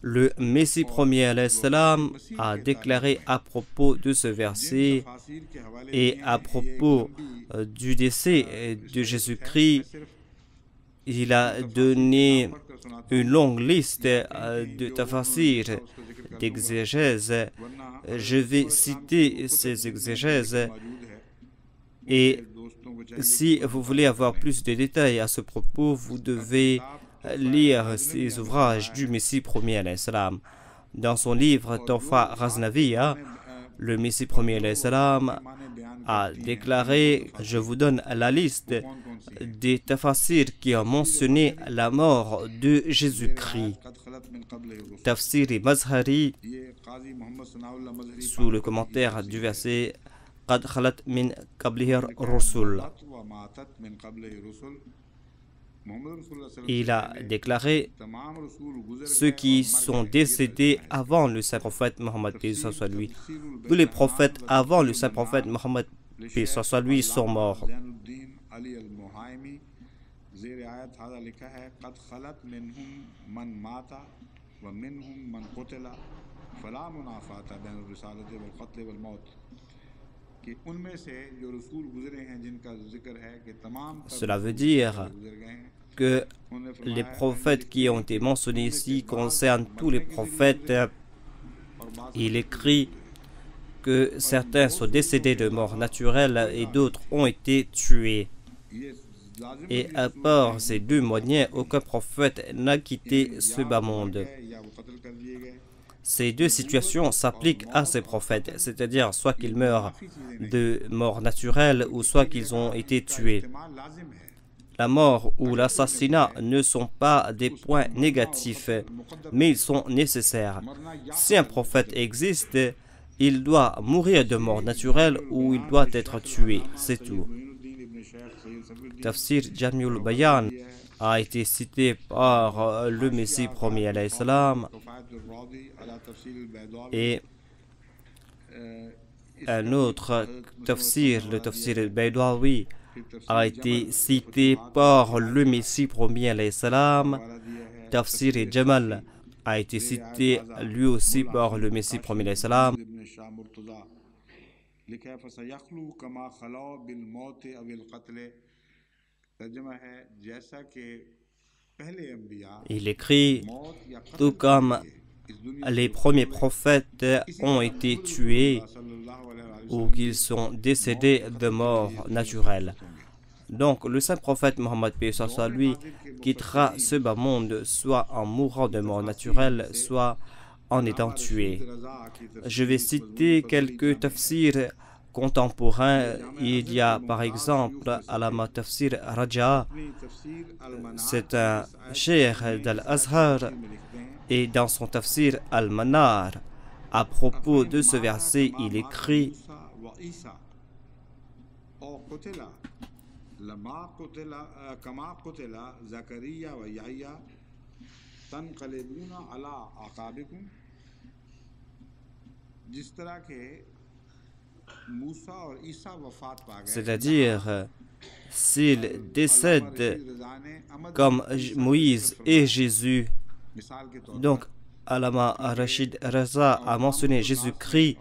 Le Messie premier alayhi salam a déclaré à propos de ce verset et à propos du décès de Jésus-Christ, il a donné une longue liste de tafsir, d'exégèses. Je vais citer ces exégèses et si vous voulez avoir plus de détails à ce propos, vous devez lire ces ouvrages du Messie premier alayhi salam. Dans son livre Tawfa Ghaznaviya, le Messie premier alayhi salam a déclaré: je vous donne la liste des tafsirs qui ont mentionné la mort de Jésus-Christ. Tafsir Mazhari, sous le commentaire du verset Qad khalat min qablihi rusul. Il a déclaré: ceux qui sont décédés avant le saint prophète Mohammed, paix soit lui. Tous les prophètes avant le saint prophète Mohammed, paix soit lui, sont morts. Cela veut dire que les prophètes qui ont été mentionnés ici concernent tous les prophètes. Il écrit que certains sont décédés de mort naturelle et d'autres ont été tués. Et à part ces deux moyens, aucun prophète n'a quitté ce bas monde. Ces deux situations s'appliquent à ces prophètes, c'est-à-dire soit qu'ils meurent de mort naturelle ou soit qu'ils ont été tués. La mort ou l'assassinat ne sont pas des points négatifs, mais ils sont nécessaires. Si un prophète existe, il doit mourir de mort naturelle ou il doit être tué, c'est tout. Tafsir Jamiul Bayan a été cité par le Messie premier alayhi salam et un autre tafsir, le tafsir al-Baydawi, a été cité par le Messie premier alayhi salam. Tafsir Jamal a été cité lui aussi par le Messie premier alayhi salam. Il écrit, tout comme les premiers prophètes ont été tués ou qu'ils sont décédés de mort naturelle. Donc le saint prophète Mohammed lui quittera ce bas monde soit en mourant de mort naturelle, soit en étant tué. Je vais citer quelques tafsirs contemporains. Il y a par exemple Alama Tafsir Raja, c'est un cheikh d'Al-Azhar, et dans son tafsir Al-Manar, à propos de ce verset, il écrit c'est-à-dire s'ils décèdent comme Moïse et Jésus. Donc Allama Rashid Raza a mentionné Jésus-Christ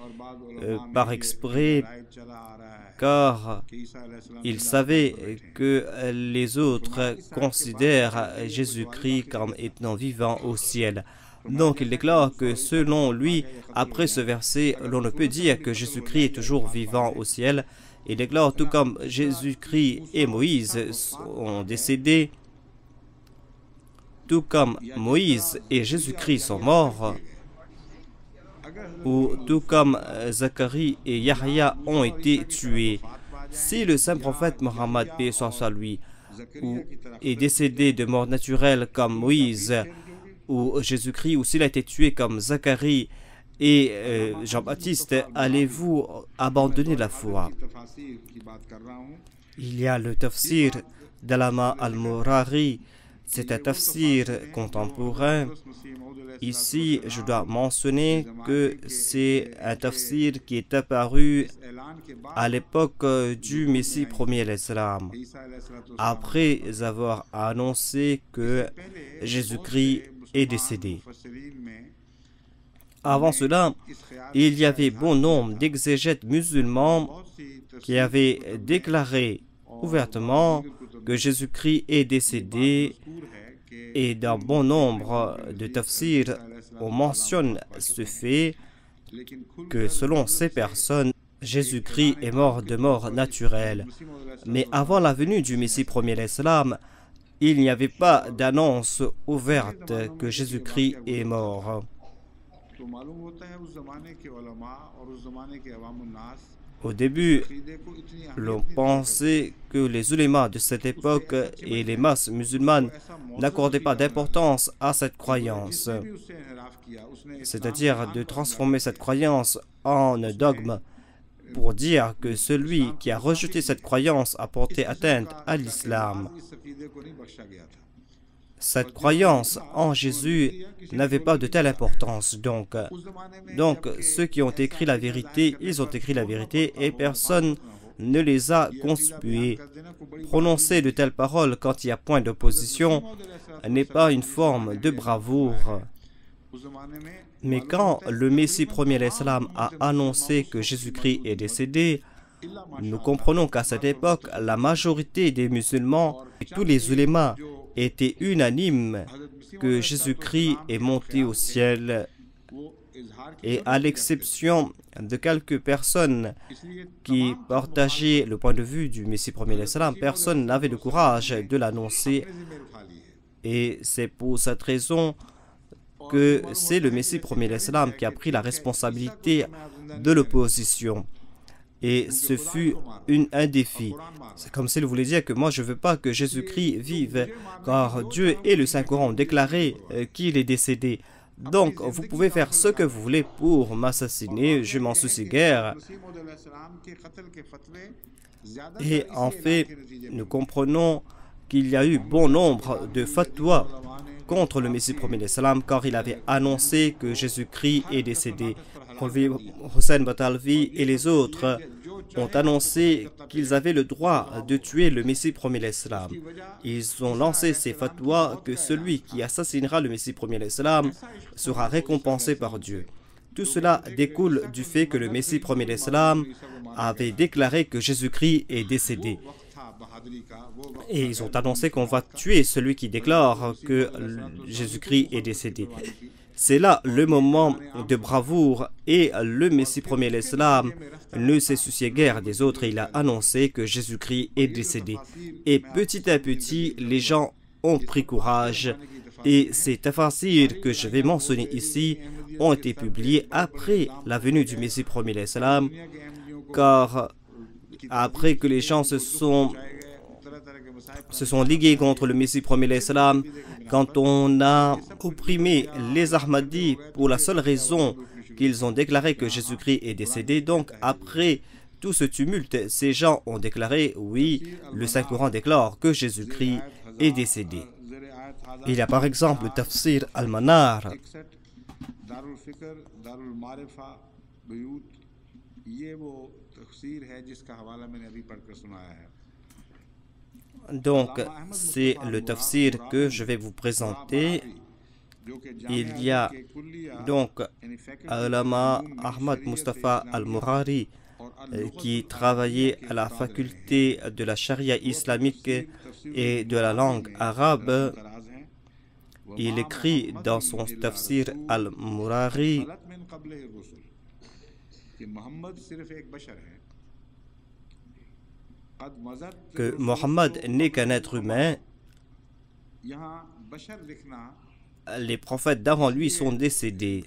par exprès, car il savait que les autres considèrent Jésus-Christ comme étant vivant au ciel. Donc il déclare que selon lui, après ce verset, l'on ne peut dire que Jésus-Christ est toujours vivant au ciel. Il déclare tout comme Jésus-Christ et Moïse sont décédés, tout comme Moïse et Jésus-Christ sont morts, ou tout comme Zacharie et Yahya ont été tués. Si le saint prophète Mohammed lui est décédé de mort naturelle comme Moïse ou Jésus-Christ, ou s'il a été tué comme Zacharie et Jean-Baptiste, allez-vous abandonner la foi? Il y a le tafsir d'Alama al-Murari, c'est un tafsir contemporain. Ici, je dois mentionner que c'est un tafsir qui est apparu à l'époque du Messie premier l'Islam, après avoir annoncé que Jésus-Christ est décédé. Avant cela, il y avait bon nombre d'exégètes musulmans qui avaient déclaré ouvertement que Jésus-Christ est décédé, et dans bon nombre de tafsirs, on mentionne ce fait que selon ces personnes, Jésus-Christ est mort de mort naturelle. Mais avant la venue du Messie premier l'Islam, il n'y avait pas d'annonce ouverte que Jésus-Christ est mort. Au début, l'on pensait que les ulémas de cette époque et les masses musulmanes n'accordaient pas d'importance à cette croyance, c'est-à-dire de transformer cette croyance en un dogme pour dire que celui qui a rejeté cette croyance a porté atteinte à l'islam. Cette croyance en Jésus n'avait pas de telle importance. Donc, ceux qui ont écrit la vérité, ils ont écrit la vérité et personne ne les a conspués. Prononcer de telles paroles quand il n'y a point d'opposition n'est pas une forme de bravoure. Mais quand le Messie premier l'Islam a annoncé que Jésus-Christ est décédé, nous comprenons qu'à cette époque, la majorité des musulmans et tous les ulémas étaient unanimes que Jésus-Christ est monté au ciel. Et à l'exception de quelques personnes qui partageaient le point de vue du Messie premier l'Islam, personne n'avait le courage de l'annoncer. Et c'est pour cette raison que c'est le Messie premier l'Islam qui a pris la responsabilité de l'opposition. Et ce fut un défi. C'est comme s'il voulait dire que moi je ne veux pas que Jésus-Christ vive, car Dieu et le Saint-Coran ont déclaré qu'il est décédé. Donc vous pouvez faire ce que vous voulez pour m'assassiner, je m'en soucie guère. Et en fait, nous comprenons qu'il y a eu bon nombre de fatwas contre le Messie premier l'Islam, car il avait annoncé que Jésus-Christ est décédé. Hussein Batalvi et les autres ont annoncé qu'ils avaient le droit de tuer le Messie premier l'Islam. Ils ont lancé ces fatwas que celui qui assassinera le Messie premier l'Islam sera récompensé par Dieu. Tout cela découle du fait que le Messie premier l'Islam avait déclaré que Jésus-Christ est décédé. Et ils ont annoncé qu'on va tuer celui qui déclare que Jésus-Christ est décédé. C'est là le moment de bravoure et le Messie premier l'Islam ne s'est soucié guère des autres et il a annoncé que Jésus-Christ est décédé. Et petit à petit, les gens ont pris courage et ces tafasirs que je vais mentionner ici ont été publiés après la venue du Messie premier l'Islam, car après que les gens se sont ligués contre le Messie premier l'Islam, quand on a opprimé les Ahmadis pour la seule raison qu'ils ont déclaré que Jésus-Christ est décédé, donc après tout ce tumulte, ces gens ont déclaré, oui, le Saint-Coran déclare que Jésus-Christ est décédé. Il y a par exemple le Tafsir al-Manar. Donc, c'est le tafsir que je vais vous présenter. Il y a donc Allama Ahmad Mustafa al-Murari qui travaillait à la faculté de la charia islamique et de la langue arabe. Il écrit dans son tafsir al-Murari que Mohammed n'est qu'un être humain. Les prophètes d'avant lui sont décédés.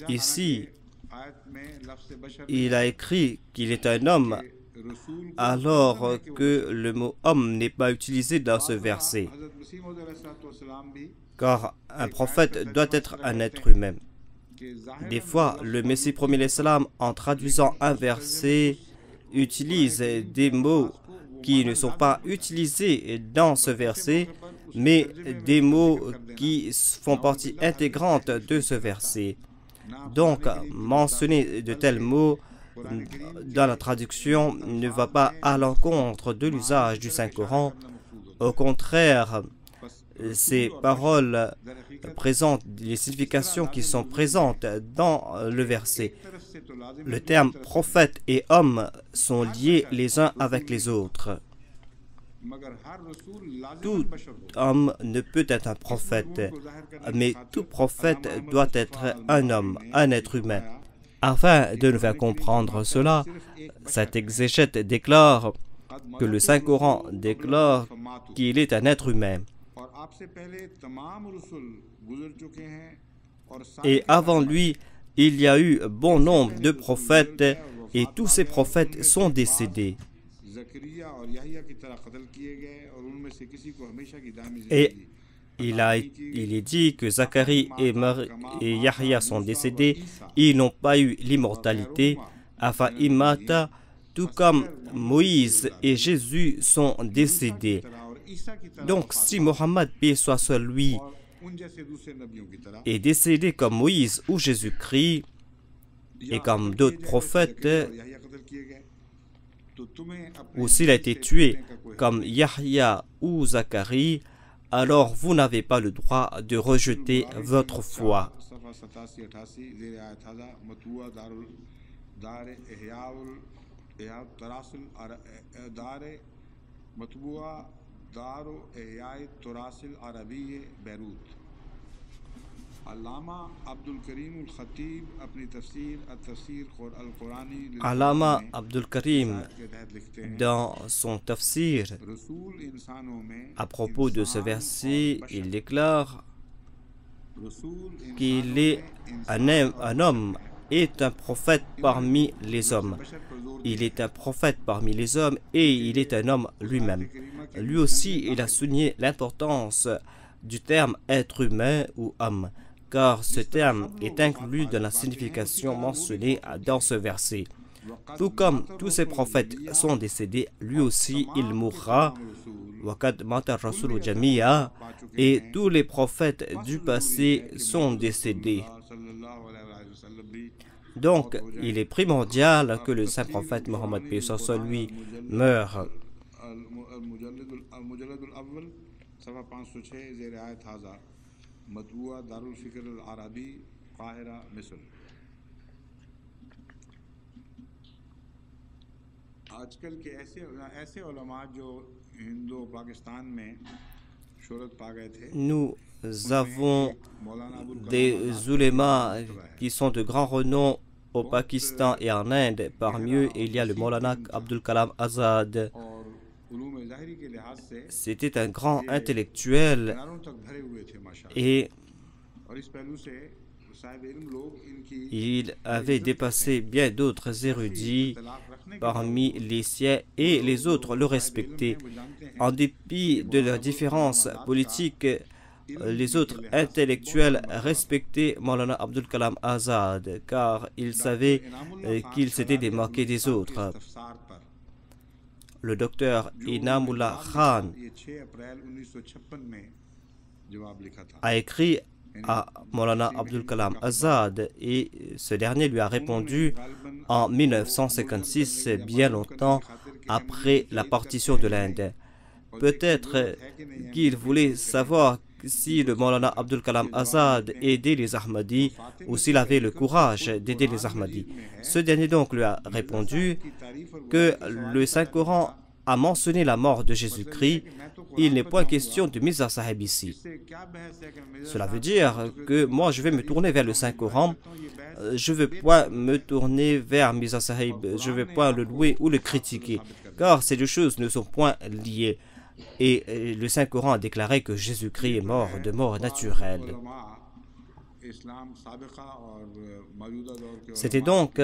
Ici, il a écrit qu'il est un homme, alors que le mot homme n'est pas utilisé dans ce verset. Car un prophète doit être un être humain. Des fois, le Messie premier l'Islam, en traduisant un verset, utilise des mots qui ne sont pas utilisés dans ce verset, mais des mots qui font partie intégrante de ce verset. Donc, mentionner de tels mots dans la traduction ne va pas à l'encontre de l'usage du Saint-Coran. Au contraire, ces paroles présentent les significations qui sont présentes dans le verset. Le terme prophète et homme sont liés les uns avec les autres. Tout homme ne peut être un prophète, mais tout prophète doit être un homme, un être humain. Afin de nous faire comprendre cela, cet exégète déclare que le Saint-Coran déclare qu'il est un être humain. Et avant lui, il y a eu bon nombre de prophètes et tous ces prophètes sont décédés. Et il est dit que Zacharie et Yahya sont décédés, ils n'ont pas eu l'immortalité, Afa Imata, tout comme Moïse et Jésus sont décédés. Donc si Mohammed, paix soit sur lui, est décédé comme Moïse ou Jésus-Christ, et comme d'autres prophètes, ou s'il a été tué comme Yahya ou Zacharie, alors vous n'avez pas le droit de rejeter votre foi. Allama Abdul Karim, dans son tafsir, à propos de ce verset, il déclare qu'il est un homme est un prophète parmi les hommes. Il est un prophète parmi les hommes et il est un homme lui-même. Lui aussi, il a souligné l'importance du terme être humain ou homme, car ce terme est inclus dans la signification mentionnée dans ce verset. Tout comme tous ces prophètes sont décédés, lui aussi il mourra. Et tous les prophètes du passé sont décédés. Donc, il est primordial que le saint prophète Mohammed lui meure. Nous avons des ulémas qui sont de grand renom au Pakistan et en Inde. Parmi eux, il y a le Maulana Abdul Kalam Azad. C'était un grand intellectuel et il avait dépassé bien d'autres érudits parmi les siens et les autres le respectaient. En dépit de leurs différences politiques, les autres intellectuels respectaient Maulana Abdul Kalam Azad car ils savaient qu'il s'était démarqué des autres. Le docteur Inamullah Khan a écrit à Maulana Abdul Kalam Azad et ce dernier lui a répondu en 1956, bien longtemps après la partition de l'Inde. Peut-être qu'il voulait savoir si le Maulana Abdul Kalam Azad aidait les Ahmadis ou s'il avait le courage d'aider les Ahmadis. Ce dernier donc lui a répondu que le Saint-Coran a mentionné la mort de Jésus-Christ. Il n'est point question de Mirza Sahib ici. Cela veut dire que moi je vais me tourner vers le Saint-Coran. Je ne veux point me tourner vers Mirza Sahib. Je ne veux point le louer ou le critiquer. Car ces deux choses ne sont point liées. Et le Saint-Coran a déclaré que Jésus-Christ est mort de mort naturelle. C'était donc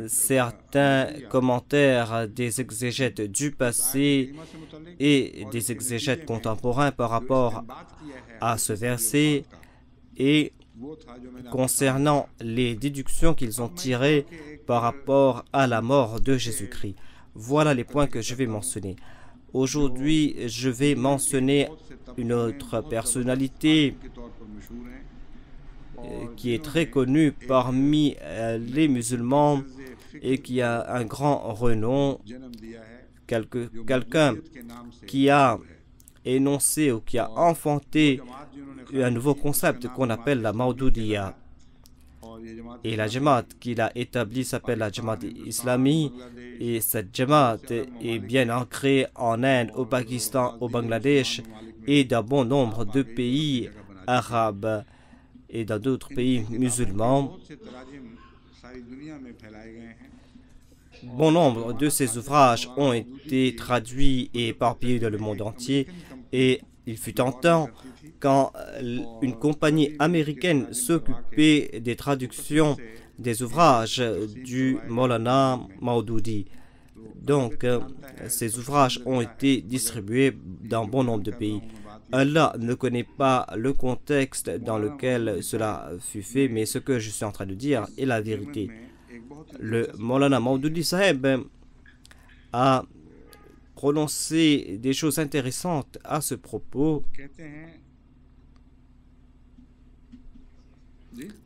certains commentaires des exégètes du passé et des exégètes contemporains par rapport à ce verset et concernant les déductions qu'ils ont tirées par rapport à la mort de Jésus-Christ. Voilà les points que je vais mentionner. Aujourd'hui, je vais mentionner une autre personnalité qui est très connue parmi les musulmans et qui a un grand renom, quelqu'un qui a énoncé ou qui a enfanté un nouveau concept qu'on appelle la Maudoudiya. Et la Jamaat qu'il a établie s'appelle la Jamaat Islami. Et cette Jamaat est bien ancrée en Inde, au Pakistan, au Bangladesh et dans bon nombre de pays arabes et dans d'autres pays musulmans. Bon nombre de ces ouvrages ont été traduits et éparpillés dans le monde entier. Et il fut un temps quand une compagnie américaine s'occupait des traductions des ouvrages du Maulana Maudoudi. Donc, ces ouvrages ont été distribués dans bon nombre de pays. Allah ne connaît pas le contexte dans lequel cela fut fait, mais ce que je suis en train de dire est la vérité. Le Maulana Maudoudi Sahib a prononcé des choses intéressantes à ce propos.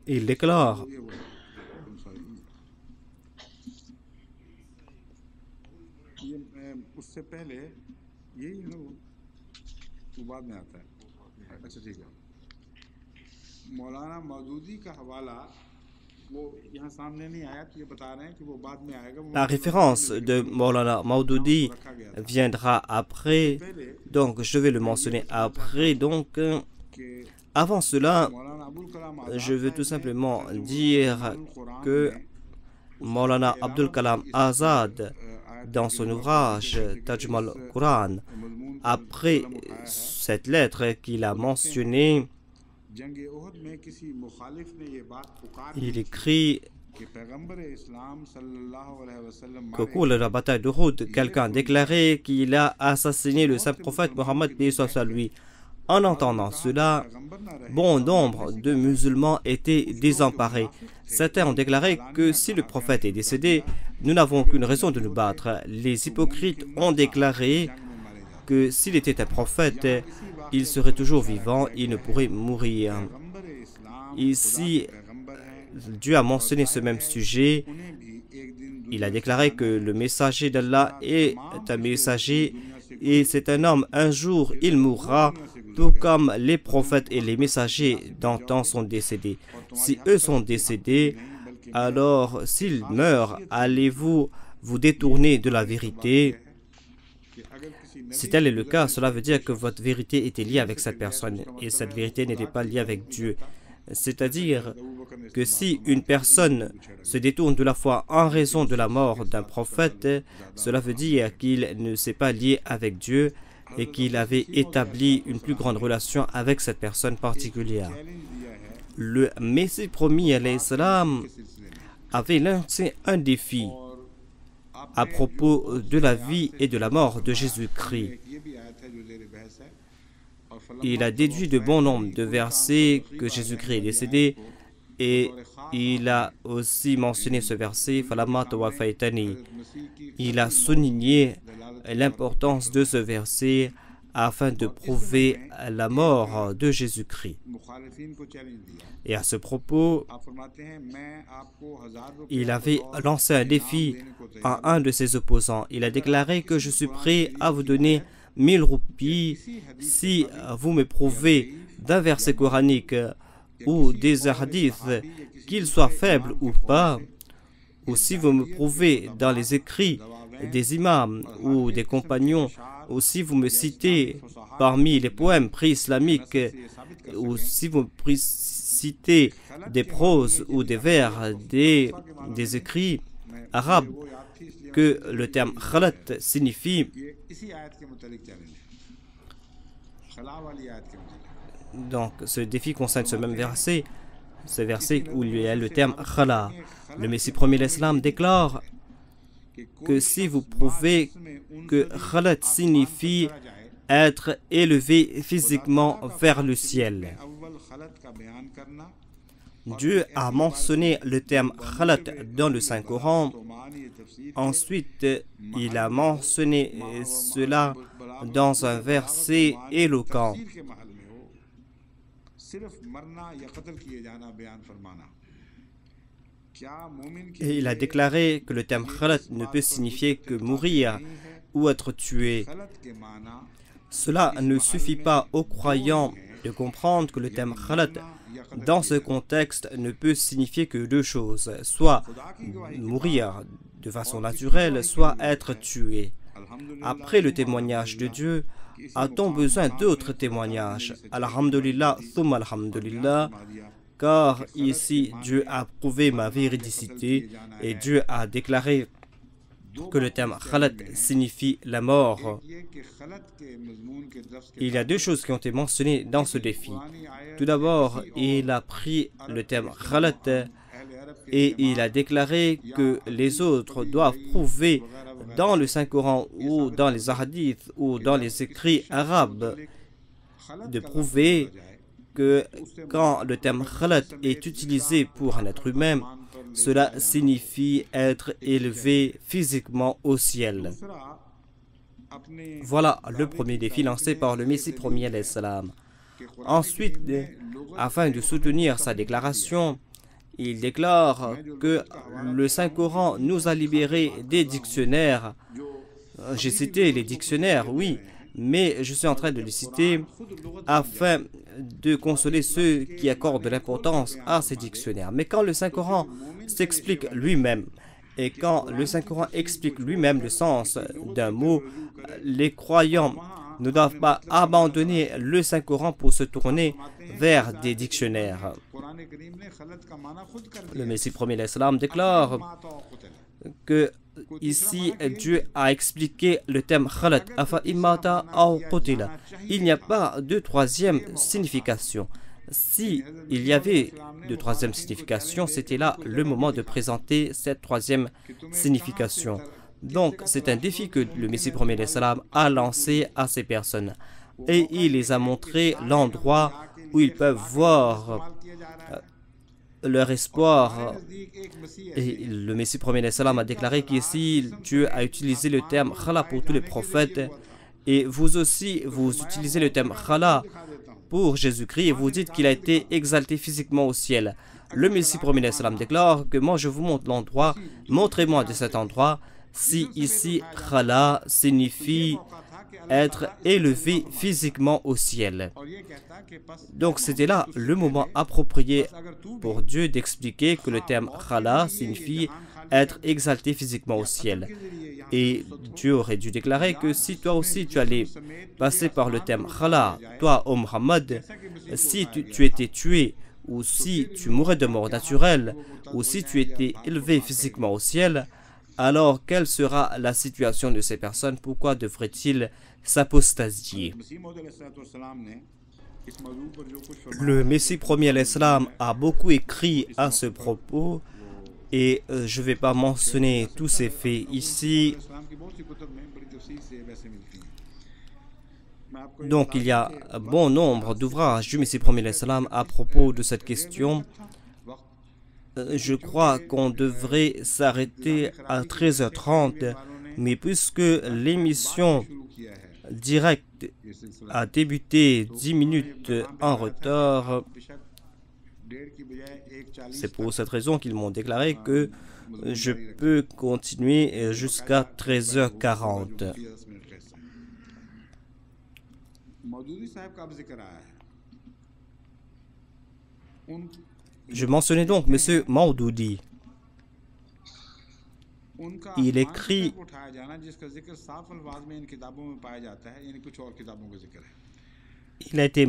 Il déclare La référence de Maulana Maudoudi viendra après, donc je vais le mentionner après. Donc, avant cela, je veux tout simplement dire que Maulana Abdul Kalam Azad, dans son ouvrage Tajmal Quran, après cette lettre qu'il a mentionnée, il écrit qu'au cours de la bataille d'Uhud, quelqu'un a déclaré qu'il a assassiné le saint prophète Mohammed lui. En entendant cela, bon nombre de musulmans étaient désemparés. Certains ont déclaré que si le prophète est décédé, nous n'avons aucune raison de nous battre. Les hypocrites ont déclaré que s'il était un prophète, il serait toujours vivant, il ne pourrait mourir. Ici, Dieu a mentionné ce même sujet. Il a déclaré que le messager d'Allah est un messager et c'est un homme. Un jour, il mourra, tout comme les prophètes et les messagers d'antan sont décédés. Si eux sont décédés, alors s'ils meurent, allez-vous vous détourner de la vérité? Si tel est le cas, cela veut dire que votre vérité était liée avec cette personne et cette vérité n'était pas liée avec Dieu. C'est-à-dire que si une personne se détourne de la foi en raison de la mort d'un prophète, cela veut dire qu'il ne s'est pas lié avec Dieu et qu'il avait établi une plus grande relation avec cette personne particulière. Le Messie promis alayhi salam avait lancé un défi à propos de la vie et de la mort de Jésus-Christ. Il a déduit de bon nombre de versets que Jésus-Christ est décédé et il a aussi mentionné ce verset Falamat wa Faitani. Il a souligné l'importance de ce verset afin de prouver la mort de Jésus-Christ. Et à ce propos, il avait lancé un défi à un de ses opposants. Il a déclaré que je suis prêt à vous donner 1000 roupies si vous me prouvez d'un verset coranique ou des hadiths, qu'ils soient faibles ou pas, ou si vous me prouvez dans les écrits des imams ou des compagnons, ou si vous me citez parmi les poèmes pré-islamiques, ou si vous me citez des proses ou des vers, des écrits arabes, que le terme khalat signifie. Donc, ce défi concerne ce même verset, ce verset où il y a le terme khala. Le Messie premier l'Islam déclare que si vous prouvez que khalat signifie être élevé physiquement vers le ciel. Dieu a mentionné le terme khalat dans le Saint-Coran. Ensuite, il a mentionné cela dans un verset éloquent. Et il a déclaré que le terme khalat ne peut signifier que mourir ou être tué. Cela ne suffit pas aux croyants de comprendre que le terme khalat dans ce contexte ne peut signifier que deux choses, soit mourir de façon naturelle, soit être tué. Après le témoignage de Dieu, a-t-on besoin d'autres témoignages? Alhamdulillah, thumma alhamdulillah, car ici Dieu a prouvé ma véridicité et Dieu a déclaré que le terme khalat signifie la mort. Il y a deux choses qui ont été mentionnées dans ce défi. Tout d'abord, il a pris le terme khalat et il a déclaré que les autres doivent prouver dans le Saint-Coran ou dans les hadiths ou dans les écrits arabes de prouver que quand le terme khalat est utilisé pour un être humain, cela signifie être élevé physiquement au ciel. Voilà le premier défi lancé par le Messie premier alayhi salam. Ensuite, afin de soutenir sa déclaration, il déclare que le Saint-Coran nous a libérés des dictionnaires. J'ai cité les dictionnaires, oui, mais je suis en train de le citer afin de consoler ceux qui accordent de l'importance à ces dictionnaires. Mais quand le Saint-Coran s'explique lui-même, et quand le Saint-Coran explique lui-même le sens d'un mot, les croyants ne doivent pas abandonner le Saint-Coran pour se tourner vers des dictionnaires. Le Messie premier l'Islam déclare que ici Dieu a expliqué le thème khalat afa imata aw qutila. Il n'y a pas de troisième signification. Si il y avait de troisième signification, c'était là le moment de présenter cette troisième signification. Donc, c'est un défi que le Messie premier l'Islam a lancé à ces personnes. Et il les a montré l'endroit où ils peuvent voir leur espoir. Et le Messie premier l'Islam a déclaré qu'ici, Dieu a utilisé le terme khala pour tous les prophètes. Et vous aussi, vous utilisez le terme khala pour Jésus-Christ et vous dites qu'il a été exalté physiquement au ciel. Le Messie premier l'Islam déclare que moi je vous montre l'endroit, montrez-moi de cet endroit. Si ici, khala signifie être élevé physiquement au ciel. Donc c'était là le moment approprié pour Dieu d'expliquer que le terme khala signifie être exalté physiquement au ciel. Et Dieu aurait dû déclarer que si toi aussi tu allais passer par le terme khala, toi, ô Muhammad, si tu étais tué, ou si tu mourais de mort naturelle, ou si tu étais élevé physiquement au ciel, alors quelle sera la situation de ces personnes? Pourquoi devraient-ils s'apostasier? Le Messie premier l'Islam a beaucoup écrit à ce propos et je ne vais pas mentionner tous ces faits ici. Donc il y a bon nombre d'ouvrages du Messie premier l'Islam à propos de cette question. Je crois qu'on devrait s'arrêter à 13h30, mais puisque l'émission directe a débuté 10 minutes en retard, c'est pour cette raison qu'ils m'ont déclaré que je peux continuer jusqu'à 13h40. Je mentionnais donc M. Maududi. Il écrit il a été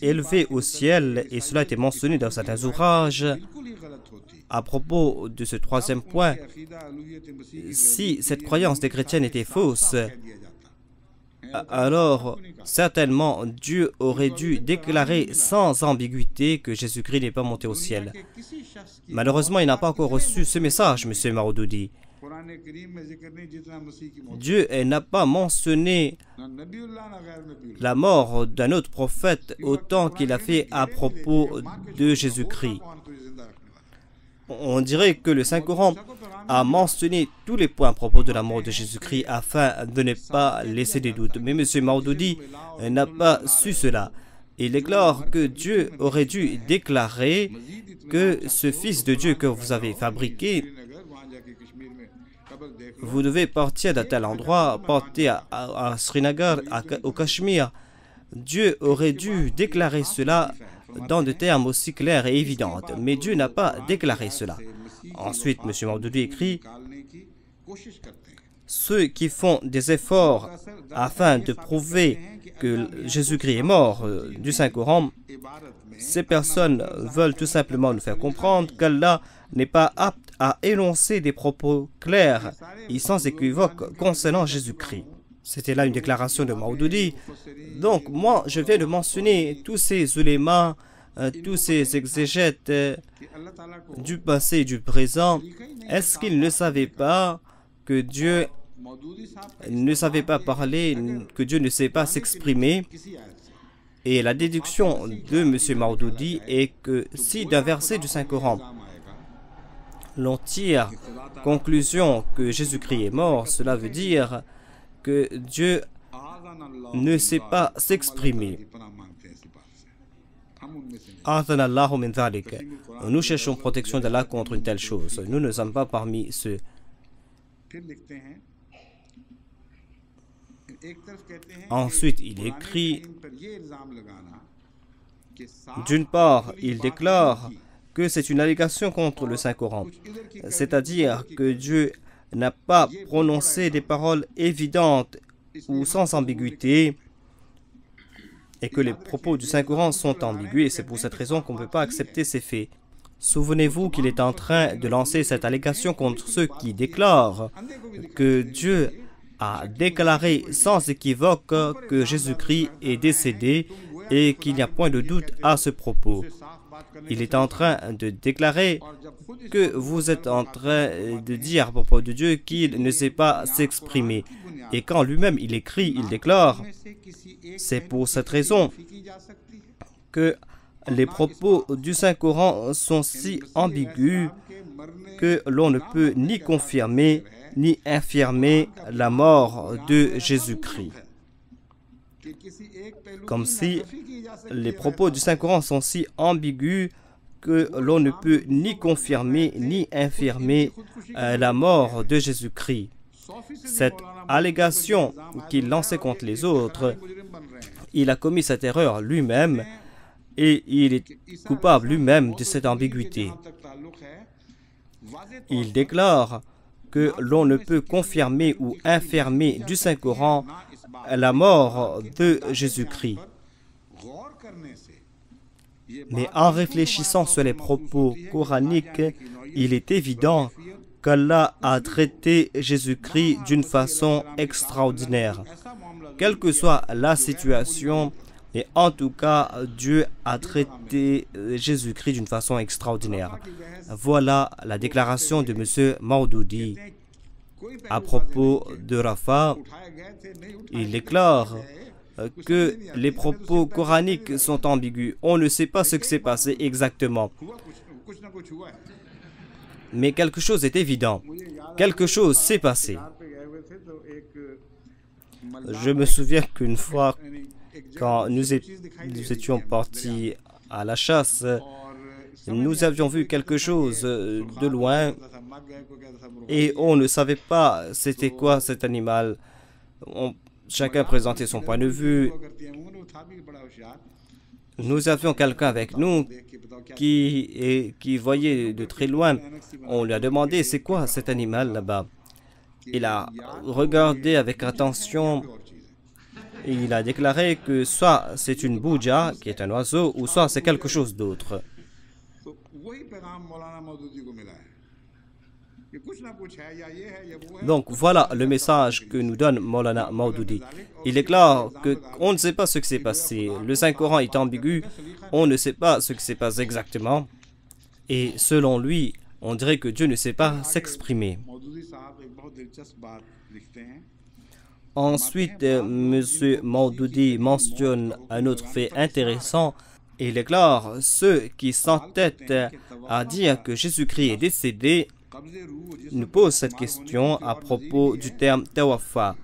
élevé au ciel et cela a été mentionné dans certains ouvrages. À propos de ce troisième point, si cette croyance des chrétiens était fausse, alors certainement Dieu aurait dû déclarer sans ambiguïté que Jésus-Christ n'est pas monté au ciel. Malheureusement, il n'a pas encore reçu ce message, M. Maududi. Dieu n'a pas mentionné la mort d'un autre prophète autant qu'il a fait à propos de Jésus-Christ. On dirait que le Saint-Coran a mentionné tous les points à propos de la mort de Jésus-Christ afin de ne pas laisser des doutes. Mais M. Maududi n'a pas su cela. Il déclare que Dieu aurait dû déclarer que ce Fils de Dieu que vous avez fabriqué, vous devez partir d'un tel endroit, partir à Srinagar, au Cachemire. Dieu aurait dû déclarer cela dans des termes aussi clairs et évidents, mais Dieu n'a pas déclaré cela. Ensuite, M. Maududi écrit « Ceux qui font des efforts afin de prouver que Jésus-Christ est mort du Saint-Coran, ces personnes veulent tout simplement nous faire comprendre qu'Allah n'est pas apte à énoncer des propos clairs et sans équivoque concernant Jésus-Christ. » C'était là une déclaration de Maududi. Donc, moi, je viens de mentionner tous ces ulémas, tous ces exégètes du passé et du présent. Est-ce qu'ils ne savaient pas que Dieu ne savait pas parler, que Dieu ne sait pas s'exprimer? Et la déduction de M. Maududi est que si d'un verset du Saint-Coran, l'on tire conclusion que Jésus-Christ est mort, cela veut dire que Dieu ne sait pas s'exprimer. Nous cherchons protection d'Allah contre une telle chose. Nous ne sommes pas parmi ceux. Ensuite, il écrit, d'une part, il déclare que c'est une allégation contre le Saint-Coran, c'est-à-dire que Dieu n'a pas prononcé des paroles évidentes ou sans ambiguïté, et que les propos du Saint-Coran sont ambigus, et c'est pour cette raison qu'on ne peut pas accepter ces faits. Souvenez-vous qu'il est en train de lancer cette allégation contre ceux qui déclarent que Dieu a déclaré sans équivoque que Jésus-Christ est décédé et qu'il n'y a point de doute à ce propos. Il est en train de déclarer que vous êtes en train de dire à propos de Dieu qu'il ne sait pas s'exprimer. Et quand lui-même il écrit, il déclare, c'est pour cette raison que les propos du Saint-Coran sont si ambigus que l'on ne peut ni confirmer ni infirmer la mort de Jésus-Christ. Comme si les propos du Saint-Coran sont si ambigus que l'on ne peut ni confirmer ni infirmer la mort de Jésus-Christ. Cette allégation qu'il lançait contre les autres, il a commis cette erreur lui-même et il est coupable lui-même de cette ambiguïté. Il déclare que l'on ne peut confirmer ou infirmer du Saint-Coran la mort de Jésus-Christ. Mais en réfléchissant sur les propos coraniques, il est évident qu'Allah a traité Jésus-Christ d'une façon extraordinaire. Quelle que soit la situation, et en tout cas, Dieu a traité Jésus-Christ d'une façon extraordinaire. Voilà la déclaration de M. Maududi à propos de Rafah. Il déclare que les propos coraniques sont ambigus. On ne sait pas ce qui s'est passé exactement. Mais quelque chose est évident. Quelque chose s'est passé. Je me souviens qu'une fois, quand nous étions partis à la chasse, nous avions vu quelque chose de loin et on ne savait pas c'était quoi cet animal. Chacun présentait son point de vue. Nous avions quelqu'un avec nous qui voyait de très loin. On lui a demandé c'est quoi cet animal là-bas. Il a regardé avec attention et il a déclaré que soit c'est une bouja qui est un oiseau ou soit c'est quelque chose d'autre. Donc voilà le message que nous donne Maulana Maududi. Il déclare qu'on ne sait pas ce qui s'est passé. Le Saint-Coran est ambigu, on ne sait pas ce qui s'est passé exactement. Et selon lui, on dirait que Dieu ne sait pas s'exprimer. Ensuite, M. Maududi mentionne un autre fait intéressant. Il déclare ceux qui s'entêtent à dire que Jésus-Christ est décédé nous pose cette question à propos du terme tawafa.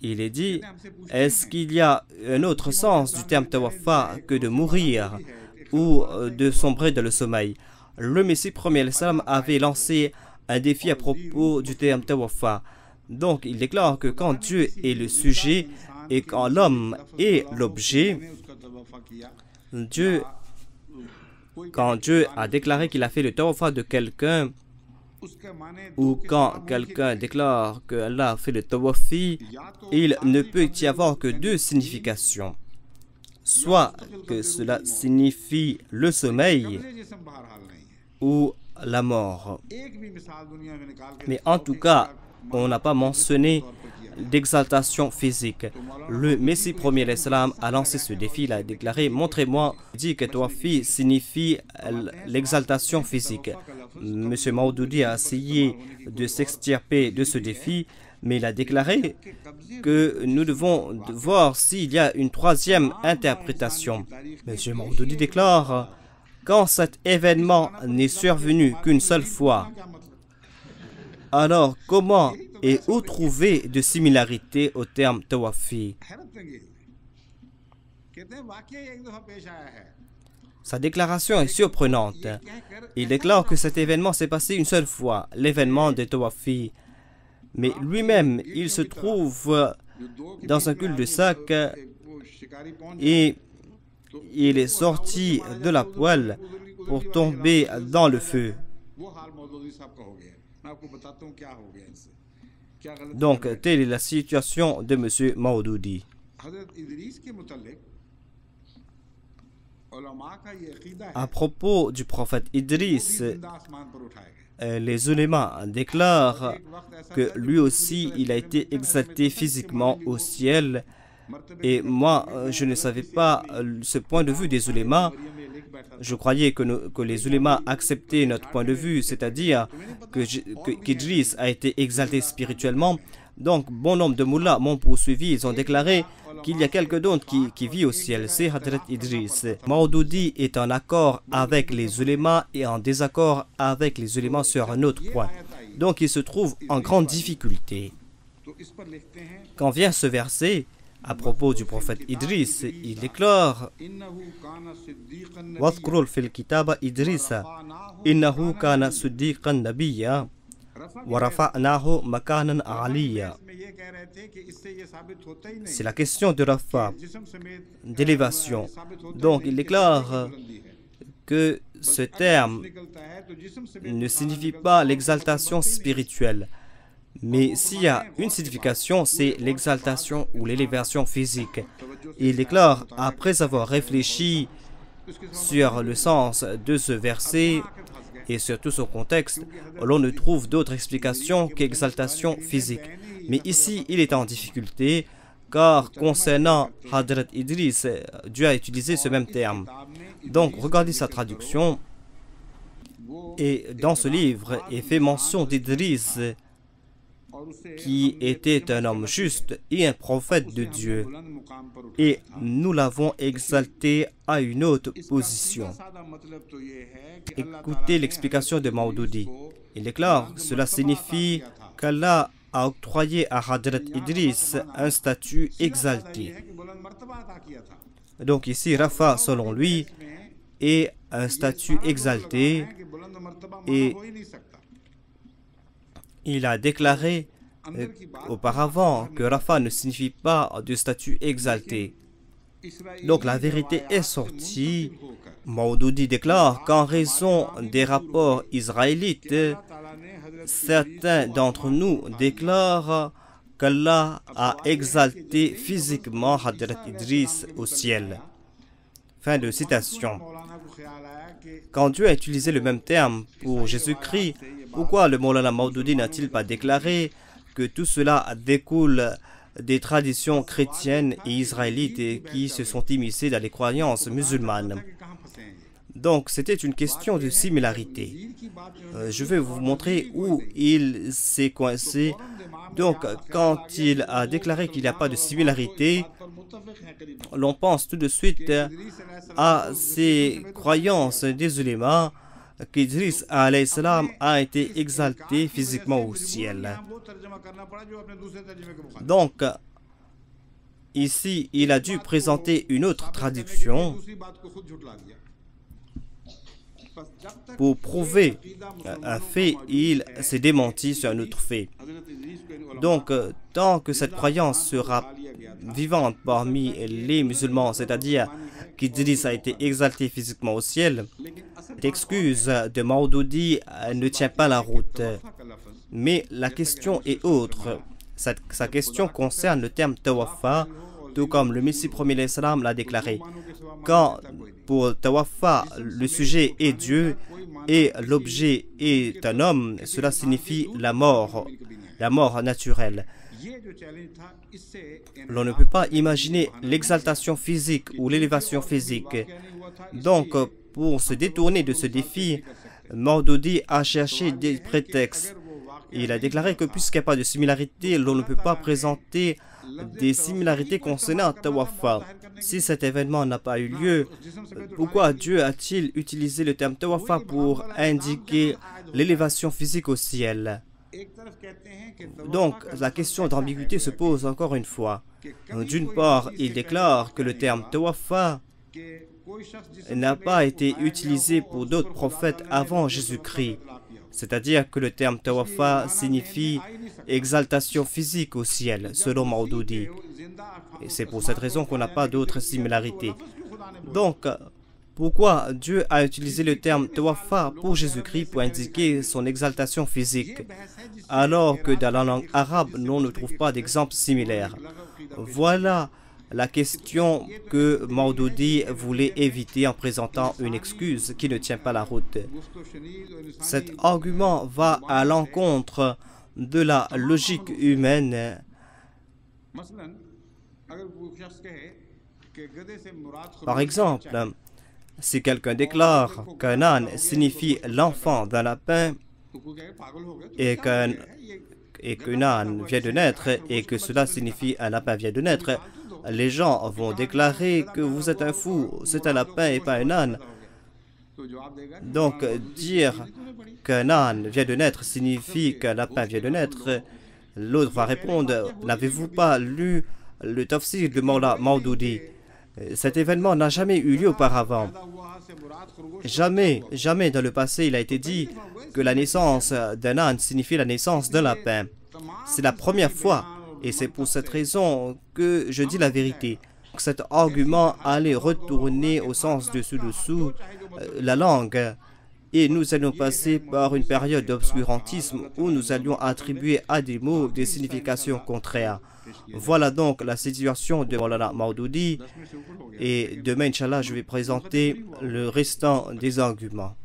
Il est dit, est-ce qu'il y a un autre sens du terme tawafa que de mourir ou de sombrer dans le sommeil? Le Messie premier avait lancé un défi à propos du terme tawafa. Donc il déclare que quand Dieu est le sujet et quand l'homme est l'objet, quand Dieu a déclaré qu'il a fait le tawafa de quelqu'un, ou quand quelqu'un déclare qu'Allah a fait le tawafi, il ne peut y avoir que deux significations. Soit que cela signifie le sommeil ou la mort. Mais en tout cas, on n'a pas mentionné d'exaltation physique. Le Messie premier l'Islam a lancé ce défi, il a déclaré, montrez-moi, dit que tawafi signifie l'exaltation physique. M. Maududi a essayé de s'extirper de ce défi, mais il a déclaré que nous devons voir s'il y a une troisième interprétation. M. Maududi déclare, quand cet événement n'est survenu qu'une seule fois, alors comment et où trouver de similarité au terme tawafi? Sa déclaration est surprenante. Il déclare que cet événement s'est passé une seule fois, l'événement de tawafi. Mais lui-même, il se trouve dans un cul-de-sac et il est sorti de la poêle pour tomber dans le feu. Donc, telle est la situation de M. Maududi. À propos du prophète Idriss, les ulémas déclarent que lui aussi, il a été exalté physiquement au ciel. Et moi, je ne savais pas ce point de vue des ulémas. Je croyais que les ulémas acceptaient notre point de vue, c'est-à-dire qu'Idriss a été exalté spirituellement. Donc, bon nombre de mullahs m'ont poursuivi. Ils ont déclaré qu'il y a quelqu'un d'autre qui vit au ciel. C'est Hadrat Idriss. Maududi est en accord avec les ulémas et en désaccord avec les ulémas sur un autre point. Donc, il se trouve en grande difficulté. Quand vient ce verset, à propos du prophète Idriss, il déclare Wadhkurul fil kitaba Idrissa innahu kana siddiqan nabiyya wa rafa'nahu makanan aliyya. C'est la question de rafa, d'élévation. Donc il déclare que ce terme ne signifie pas l'exaltation spirituelle. Mais s'il y a une signification, c'est l'exaltation ou l'élévation physique. Il déclare, après avoir réfléchi sur le sens de ce verset et sur tout son contexte, l'on ne trouve d'autre explication qu'exaltation physique. Mais ici, il est en difficulté, car concernant Hadrat Idriss, Dieu a utilisé ce même terme. Donc, regardez sa traduction. Et dans ce livre, il fait mention d'Idriss, qui était un homme juste et un prophète de Dieu. Et nous l'avons exalté à une haute position. Écoutez l'explication de Maududi. Il déclare, cela signifie qu'Allah a octroyé à Hadrat Idriss un statut exalté. Donc ici, Rafa, selon lui, est un statut exalté et il a déclaré auparavant que Rafa ne signifie pas de statut exalté. Donc la vérité est sortie. Maududi déclare qu'en raison des rapports israélites, certains d'entre nous déclarent qu'Allah a exalté physiquement Hadrat Idriss au ciel. Fin de citation. Quand Dieu a utilisé le même terme pour Jésus-Christ, pourquoi le Maulana Maududi n'a-t-il pas déclaré que tout cela découle des traditions chrétiennes et israélites qui se sont immiscées dans les croyances musulmanes? Donc, c'était une question de similarité. Je vais vous montrer où il s'est coincé. Donc, quand il a déclaré qu'il n'y a pas de similarité, l'on pense tout de suite à ces croyances des ulémas qu'Idriss alayhi salam a été exalté physiquement au ciel. Donc, ici, il a dû présenter une autre traduction pour prouver un fait, il s'est démenti sur un autre fait. Donc, tant que cette croyance sera vivante parmi les musulmans, c'est-à-dire qu'Idriss a été exalté physiquement au ciel, l'excuse de Maududi ne tient pas la route. Mais la question est autre. Sa question concerne le terme tawaffa, tout comme le Messie premier l'Islam l'a déclaré. Quand pour tawaffa, le sujet est Dieu et l'objet est un homme, cela signifie la mort naturelle. L'on ne peut pas imaginer l'exaltation physique ou l'élévation physique. Donc, pour se détourner de ce défi, Maududi a cherché des prétextes. Il a déclaré que puisqu'il n'y a pas de similarité, l'on ne peut pas présenter des similarités concernant Tawaffa. Si cet événement n'a pas eu lieu, pourquoi Dieu a-t-il utilisé le terme Tawaffa pour indiquer l'élévation physique au ciel? Donc, la question d'ambiguïté se pose encore une fois. D'une part, il déclare que le terme Tawaffa n'a pas été utilisé pour d'autres prophètes avant Jésus-Christ. C'est-à-dire que le terme Tawaffa signifie exaltation physique au ciel, selon Maududi. Et c'est pour cette raison qu'on n'a pas d'autres similarités. Donc, pourquoi Dieu a utilisé le terme Tawaffa pour Jésus-Christ pour indiquer son exaltation physique, alors que dans la langue arabe, on ne trouve pas d'exemple similaire? Voilà la question que Maududi voulait éviter en présentant une excuse qui ne tient pas la route. Cet argument va à l'encontre de la logique humaine. Par exemple, si quelqu'un déclare qu'un âne signifie l'enfant d'un lapin et qu'un âne vient de naître et que cela signifie un lapin vient de naître, les gens vont déclarer que vous êtes un fou, c'est un lapin et pas un âne. Donc, dire qu'un âne vient de naître signifie qu'un lapin vient de naître. L'autre va répondre, n'avez-vous pas lu le tafsir de Mawla Maududi? Cet événement n'a jamais eu lieu auparavant. Jamais dans le passé il a été dit que la naissance d'un âne signifie la naissance d'un lapin. C'est la première fois et c'est pour cette raison que je dis la vérité. Cet argument allait retourner au sens dessous la langue et nous allions passer par une période d'obscurantisme où nous allions attribuer à des mots des significations contraires. Voilà donc la situation de Maulana Maududi et demain, Inch'Allah, je vais présenter le restant des arguments.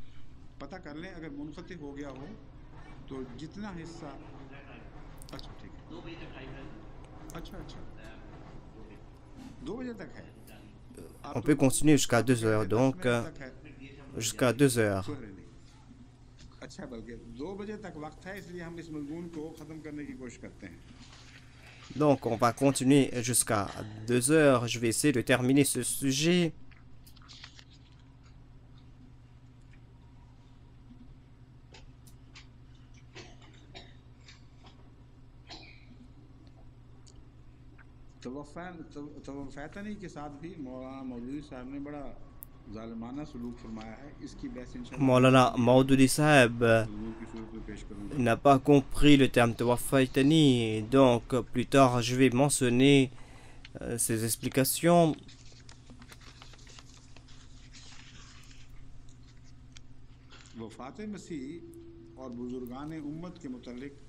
On peut continuer jusqu'à 2 heures, donc jusqu'à 2 heures. Donc, on va continuer jusqu'à 2 heures. Je vais essayer de terminer ce sujet. Maulana Maududi Sahib n'a pas compris le terme Tawaffaitani, donc plus tard je vais mentionner ses explications.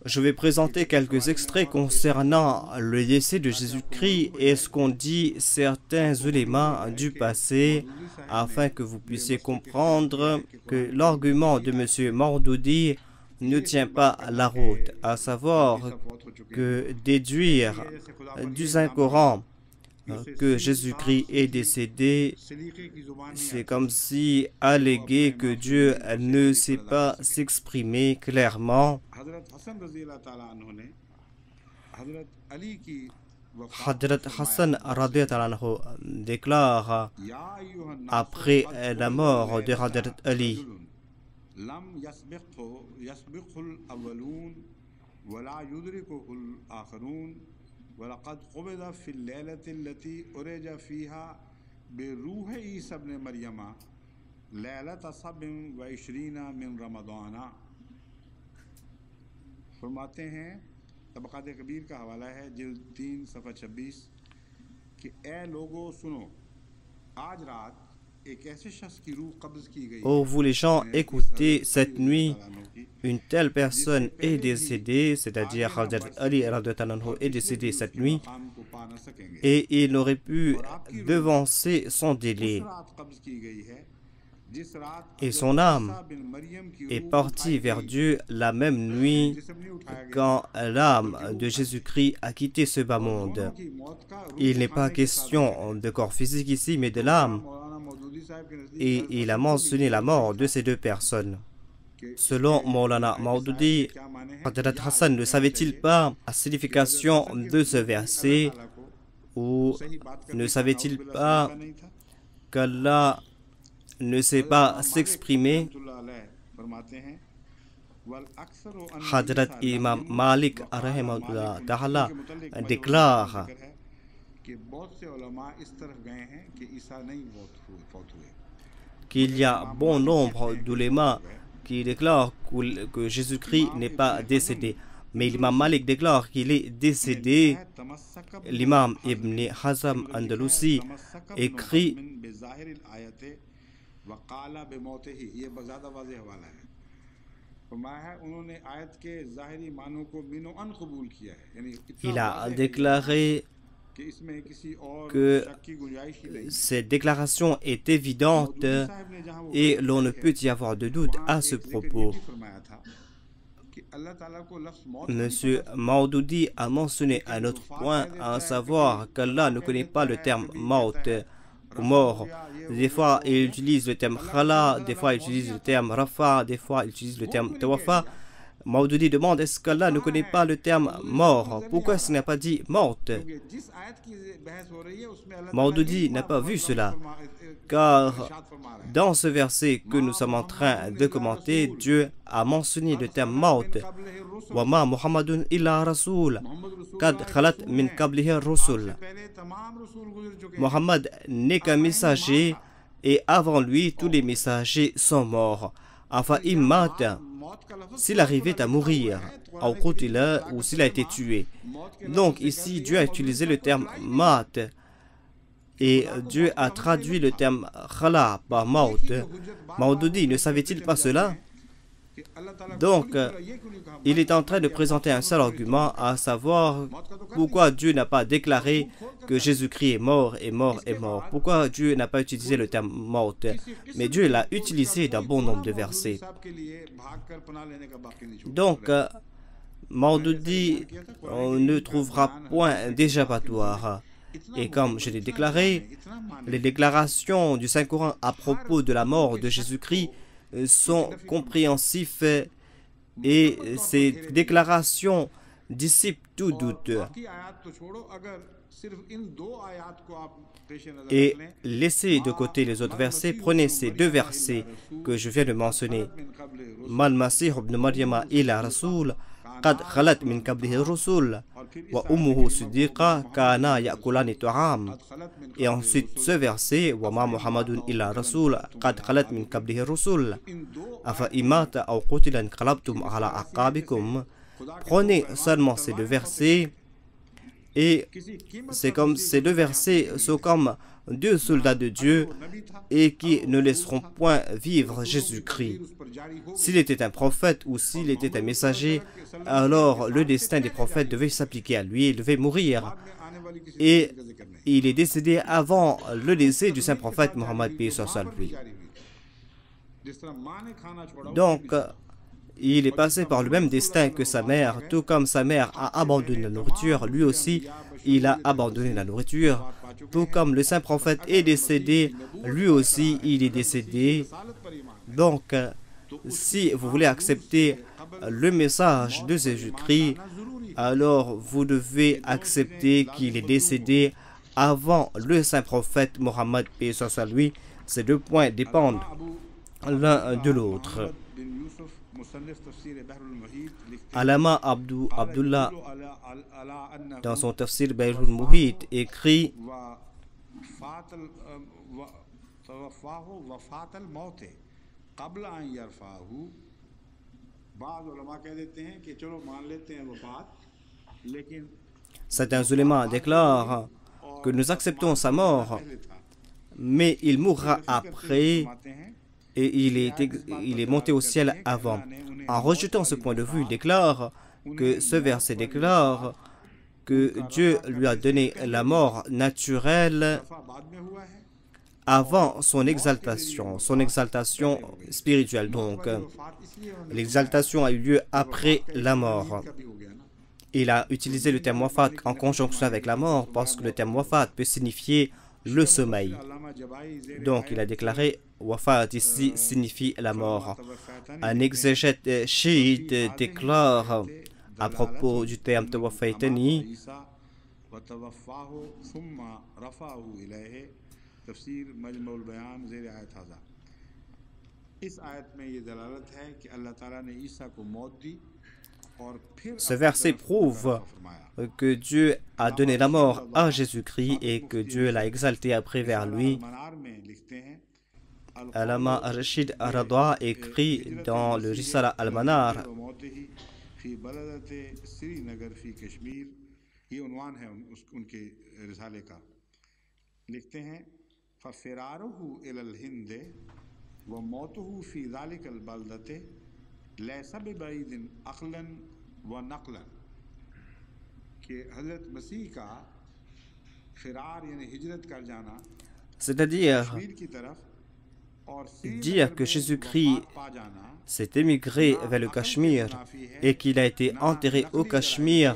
Je vais présenter quelques extraits concernant le décès de Jésus-Christ et ce qu'ont dit certains éléments du passé afin que vous puissiez comprendre que l'argument de M. Maududi ne tient pas la route, à savoir que déduire du Saint-Coran que Jésus-Christ est décédé, c'est comme si alléguer que Dieu ne sait pas s'exprimer clairement. Hadrat Hassan déclare après la mort de Hadrat Ali: وَلَقَدْ قُبِضَ فِي اللَّيْلَةِ الَّتِي أُرِجَ فِيهَا بِرُوحِ عِيسَى ابْنِ مَرْيَمَ لَيْلَةَ 27 من رمضان. फरमाते हैं तबक़ात कबीर का हवाला है जिल्द 3 सफ़ा 26 कि ए लोगों सुनो, आज रात एक ऐसे शख्स की रूह कब्ज़ की गई। Oh, vous les gens, écoutez, cette nuit une telle personne est décédée, c'est-à-dire Hadrat Ali est décédé cette nuit, et il aurait pu devancer son délai. Et son âme est partie vers Dieu la même nuit quand l'âme de Jésus-Christ a quitté ce bas monde. Il n'est pas question de corps physique ici, mais de l'âme. Et il a mentionné la mort de ces deux personnes. Selon Maulana Maududi, Hadrat Hassan ne savait-il pas la signification de ce verset, ou ne savait-il pas qu'Allah ne sait pas s'exprimer? Hadrat Imam Malik Ta'ala déclare qu'il y a bon nombre d'ulémas qui déclare que Jésus-Christ n'est pas décédé. Mais l'imam Malik déclare qu'il est décédé. L'imam Ibn Hazm Andalusi écrit il a déclaré que cette déclaration est évidente et l'on ne peut y avoir de doute à ce propos. Monsieur Maududi a mentionné un autre point, à savoir qu'Allah ne connaît pas le terme maut ou mort. Des fois, il utilise le terme khala, des fois, il utilise le terme rafa, des fois, il utilise le terme tawafa. Maududi demande, est-ce qu'Allah ne connaît pas le terme mort? Pourquoi il n'a pas dit morte? Maududi n'a pas vu cela, car dans ce verset que nous sommes en train de commenter, Dieu a mentionné le terme maut. Wa ma Muhammadun illa rasoul, kad khalat min qablihi rusul. Muhammad n'est qu'un messager et avant lui, tous les messagers sont morts. Enfin, immat, s'il arrivait à mourir, ou s'il a été tué. Donc ici, Dieu a utilisé le terme mat et Dieu a traduit le terme khala par maut. Maududi ne savait-il pas cela? Donc, il est en train de présenter un seul argument, à savoir pourquoi Dieu n'a pas déclaré que Jésus-Christ est mort, est mort, est mort. Pourquoi Dieu n'a pas utilisé le terme mort? Mais Dieu l'a utilisé dans bon nombre de versets. Donc, Maududi ne trouvera point d'échappatoire. Et comme je l'ai déclaré, les déclarations du Saint-Coran à propos de la mort de Jésus-Christ sont compréhensifs et ces déclarations dissipent tout doute. Et laissez de côté les autres versets, prenez ces deux versets que je viens de mentionner. Mal Masih ibn Maryama ila Rasoul, qad khalat min qablihi rusul, wa ummuhu siddiqa kana ya'kulani ta'am. Et ensuite ce verset, wa ma Muhammadun illa Rasoul, qad khalat min qablihi rusul, afa imata aw qutilan qalabtum ala aqabikum. Prenez seulement ces deux versets. Et c'est comme ces deux versets sont comme deux soldats de Dieu et qui ne laisseront point vivre Jésus-Christ. S'il était un prophète ou s'il était un messager, alors le destin des prophètes devait s'appliquer à lui, il devait mourir. Et il est décédé avant le décès du saint prophète Mohammed paix soit lui. Donc, il est passé par le même destin que sa mère, tout comme sa mère a abandonné la nourriture, lui aussi, il a abandonné la nourriture. Tout comme le saint prophète est décédé, lui aussi, il est décédé. Donc, si vous voulez accepter le message de Jésus-Christ, alors vous devez accepter qu'il est décédé avant le saint prophète Mohammed paix soit lui. Ces deux points dépendent l'un de l'autre. Alama Abdullah, dans son tafsir Bayrul Muhit, écrit certains ulémas déclarent que nous acceptons sa mort, mais il mourra après et il est monté au ciel avant. En rejetant ce point de vue, il déclare que ce verset déclare que Dieu lui a donné la mort naturelle avant son exaltation spirituelle. Donc, l'exaltation a eu lieu après la mort. Il a utilisé le terme wafat en conjonction avec la mort parce que le terme wafat peut signifier le sommeil. Donc, il a déclaré wafat ici signifie la mort. Un exégète chiite déclare à propos du terme tawafaitani ce verset prouve que Dieu a donné la mort à Jésus-Christ et que Dieu l'a exalté après vers lui. Allama Rashid Radwa écrit dans le Risala al-Manar c'est-à-dire dire que Jésus-Christ s'est émigré vers le Cachemire et qu'il a été enterré au Cachemire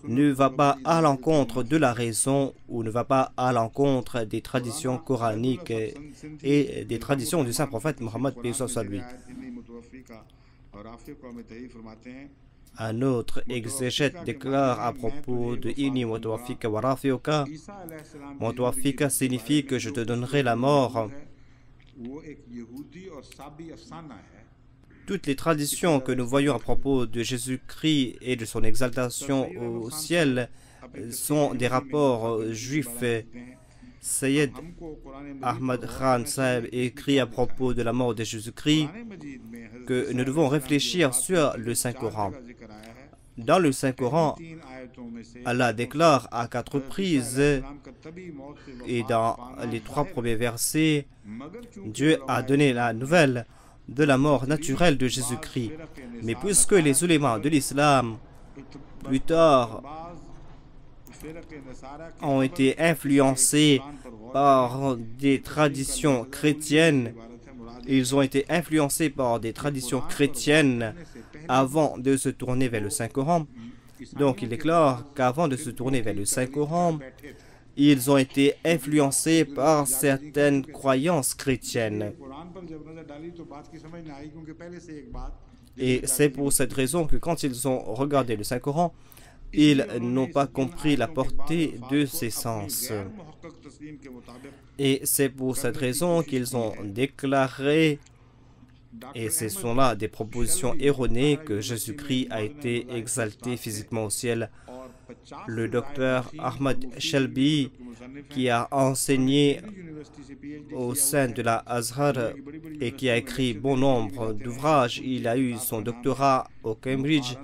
ne va pas à l'encontre de la raison ou ne va pas à l'encontre des traditions coraniques et des traditions du saint prophète Mohammed paix soit lui. Un autre exégète déclare à propos de Inni Mutawafika wa Rafiuka, Mutawafika signifie que je te donnerai la mort. Toutes les traditions que nous voyons à propos de Jésus-Christ et de son exaltation au ciel sont des rapports juifs. Sayyid Ahmad Khan Sahib écrit à propos de la mort de Jésus-Christ que nous devons réfléchir sur le Saint-Coran. Dans le Saint-Coran, Allah déclare à 4 reprises et dans les 3 premiers versets, Dieu a donné la nouvelle de la mort naturelle de Jésus-Christ. Mais puisque les ulémas de l'islam, plus tard, ont été influencés par des traditions chrétiennes, ils ont été influencés par des traditions chrétiennes avant de se tourner vers le Saint-Coran. Donc il déclare qu'avant de se tourner vers le Saint-Coran, ils ont été influencés par certaines croyances chrétiennes. Et c'est pour cette raison que quand ils ont regardé le Saint-Coran, ils n'ont pas compris la portée de ses sens. Et c'est pour cette raison qu'ils ont déclaré, et ce sont là des propositions erronées, que Jésus-Christ a été exalté physiquement au ciel. Le docteur Ahmad Shelby, qui a enseigné au sein de la Azhar et qui a écrit bon nombre d'ouvrages, il a eu son doctorat au Cambridge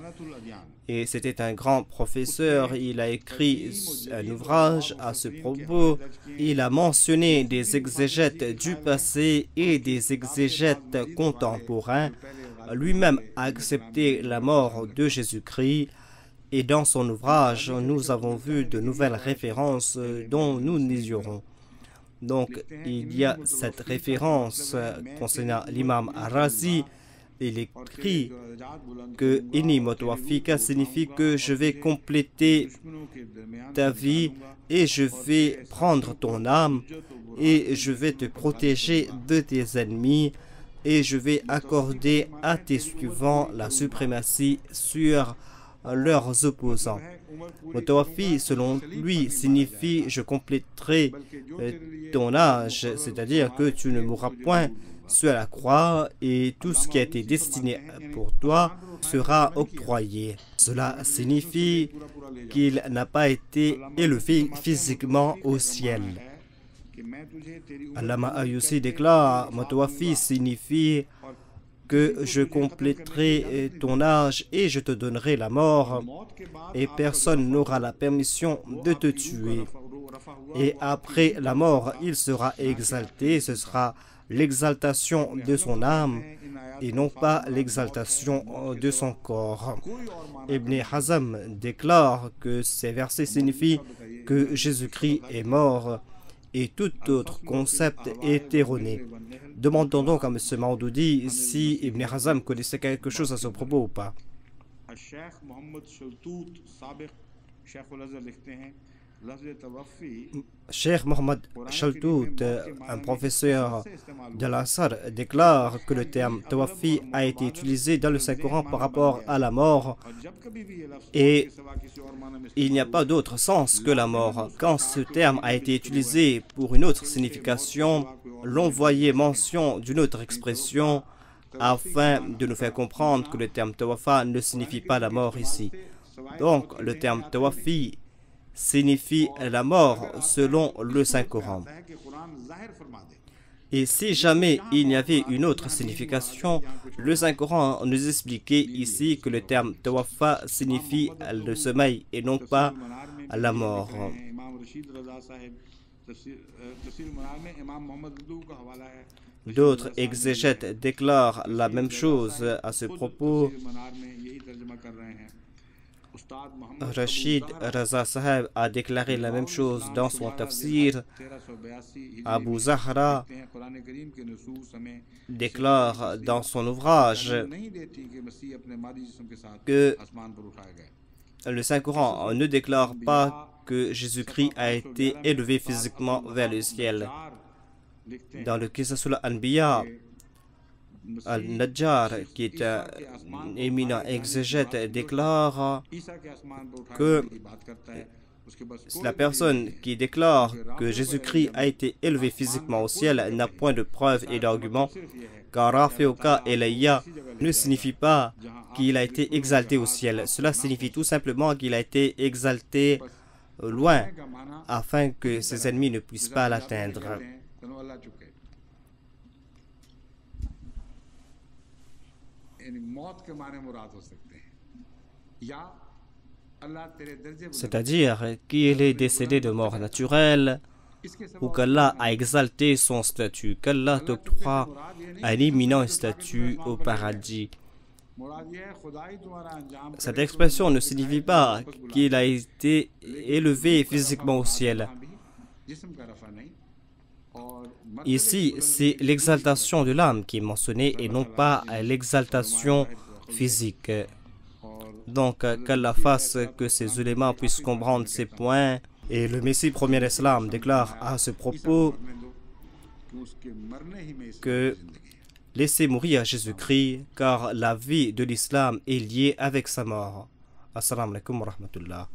et c'était un grand professeur. Il a écrit un ouvrage à ce propos. Il a mentionné des exégètes du passé et des exégètes contemporains. Lui-même a accepté la mort de Jésus-Christ. Et dans son ouvrage, nous avons vu de nouvelles références dont nous ignorons. Donc, il y a cette référence concernant l'imam Ar-Razi. Il écrit que Inni Mutawafika signifie que je vais compléter ta vie et je vais prendre ton âme et je vais te protéger de tes ennemis et je vais accorder à tes suivants la suprématie sur leurs opposants. Mutawafi, selon lui, signifie je compléterai ton âge, c'est-à-dire que tu ne mourras point sur la croix et tout ce qui a été destiné pour toi sera octroyé. Cela signifie qu'il n'a pas été élevé physiquement au ciel. Allama Ayusi déclare, Mutawafi signifie que je compléterai ton âge et je te donnerai la mort et personne n'aura la permission de te tuer. Et après la mort, il sera exalté, ce sera l'exaltation de son âme et non pas l'exaltation de son corps. Ibn Hazm déclare que ces versets signifient que Jésus-Christ est mort et tout autre concept est erroné. Demandons donc à M. Maoudoudi si Ibn Hazm connaissait quelque chose à ce propos ou pas. Cheikh Mohammed Shaltout, un professeur de l'Azhar, déclare que le terme Tawafi a été utilisé dans le Saint-Coran par rapport à la mort et il n'y a pas d'autre sens que la mort. Quand ce terme a été utilisé pour une autre signification, l'on voyait mention d'une autre expression afin de nous faire comprendre que le terme Tawafa ne signifie pas la mort ici. Donc le terme Tawafi signifie la mort selon le Saint-Coran. Et si jamais il y avait une autre signification, le Saint-Coran nous expliquait ici que le terme Tawafa signifie le sommeil et non pas la mort. D'autres exégètes déclarent la même chose à ce propos. Rachid Raza Saheb a déclaré la même chose dans son tafsir. Abu Zahra déclare dans son ouvrage que le Saint-Coran ne déclare pas que Jésus-Christ a été élevé physiquement vers le ciel. Dans le Qisasul Anbiya, Al-Najjar, qui est un éminent exégète, déclare que la personne qui déclare que Jésus-Christ a été élevé physiquement au ciel n'a point de preuves et d'arguments, car Rafeuka Elayya ne signifie pas qu'il a été exalté au ciel. Cela signifie tout simplement qu'il a été exalté loin, afin que ses ennemis ne puissent pas l'atteindre. C'est-à-dire qu'il est décédé de mort naturelle ou qu'Allah a exalté son statut, qu'Allah t'octroie un éminent statut au paradis. Cette expression ne signifie pas qu'il a été élevé physiquement au ciel. Ici, c'est l'exaltation de l'âme qui est mentionnée et non pas l'exaltation physique. Donc, qu'Allah fasse que ces ulémas puissent comprendre ces points. Et le Messie premier d'Islam déclare à ce propos que laissez mourir Jésus-Christ, car la vie de l'islam est liée avec sa mort. Assalamu alaikum wa rahmatullah.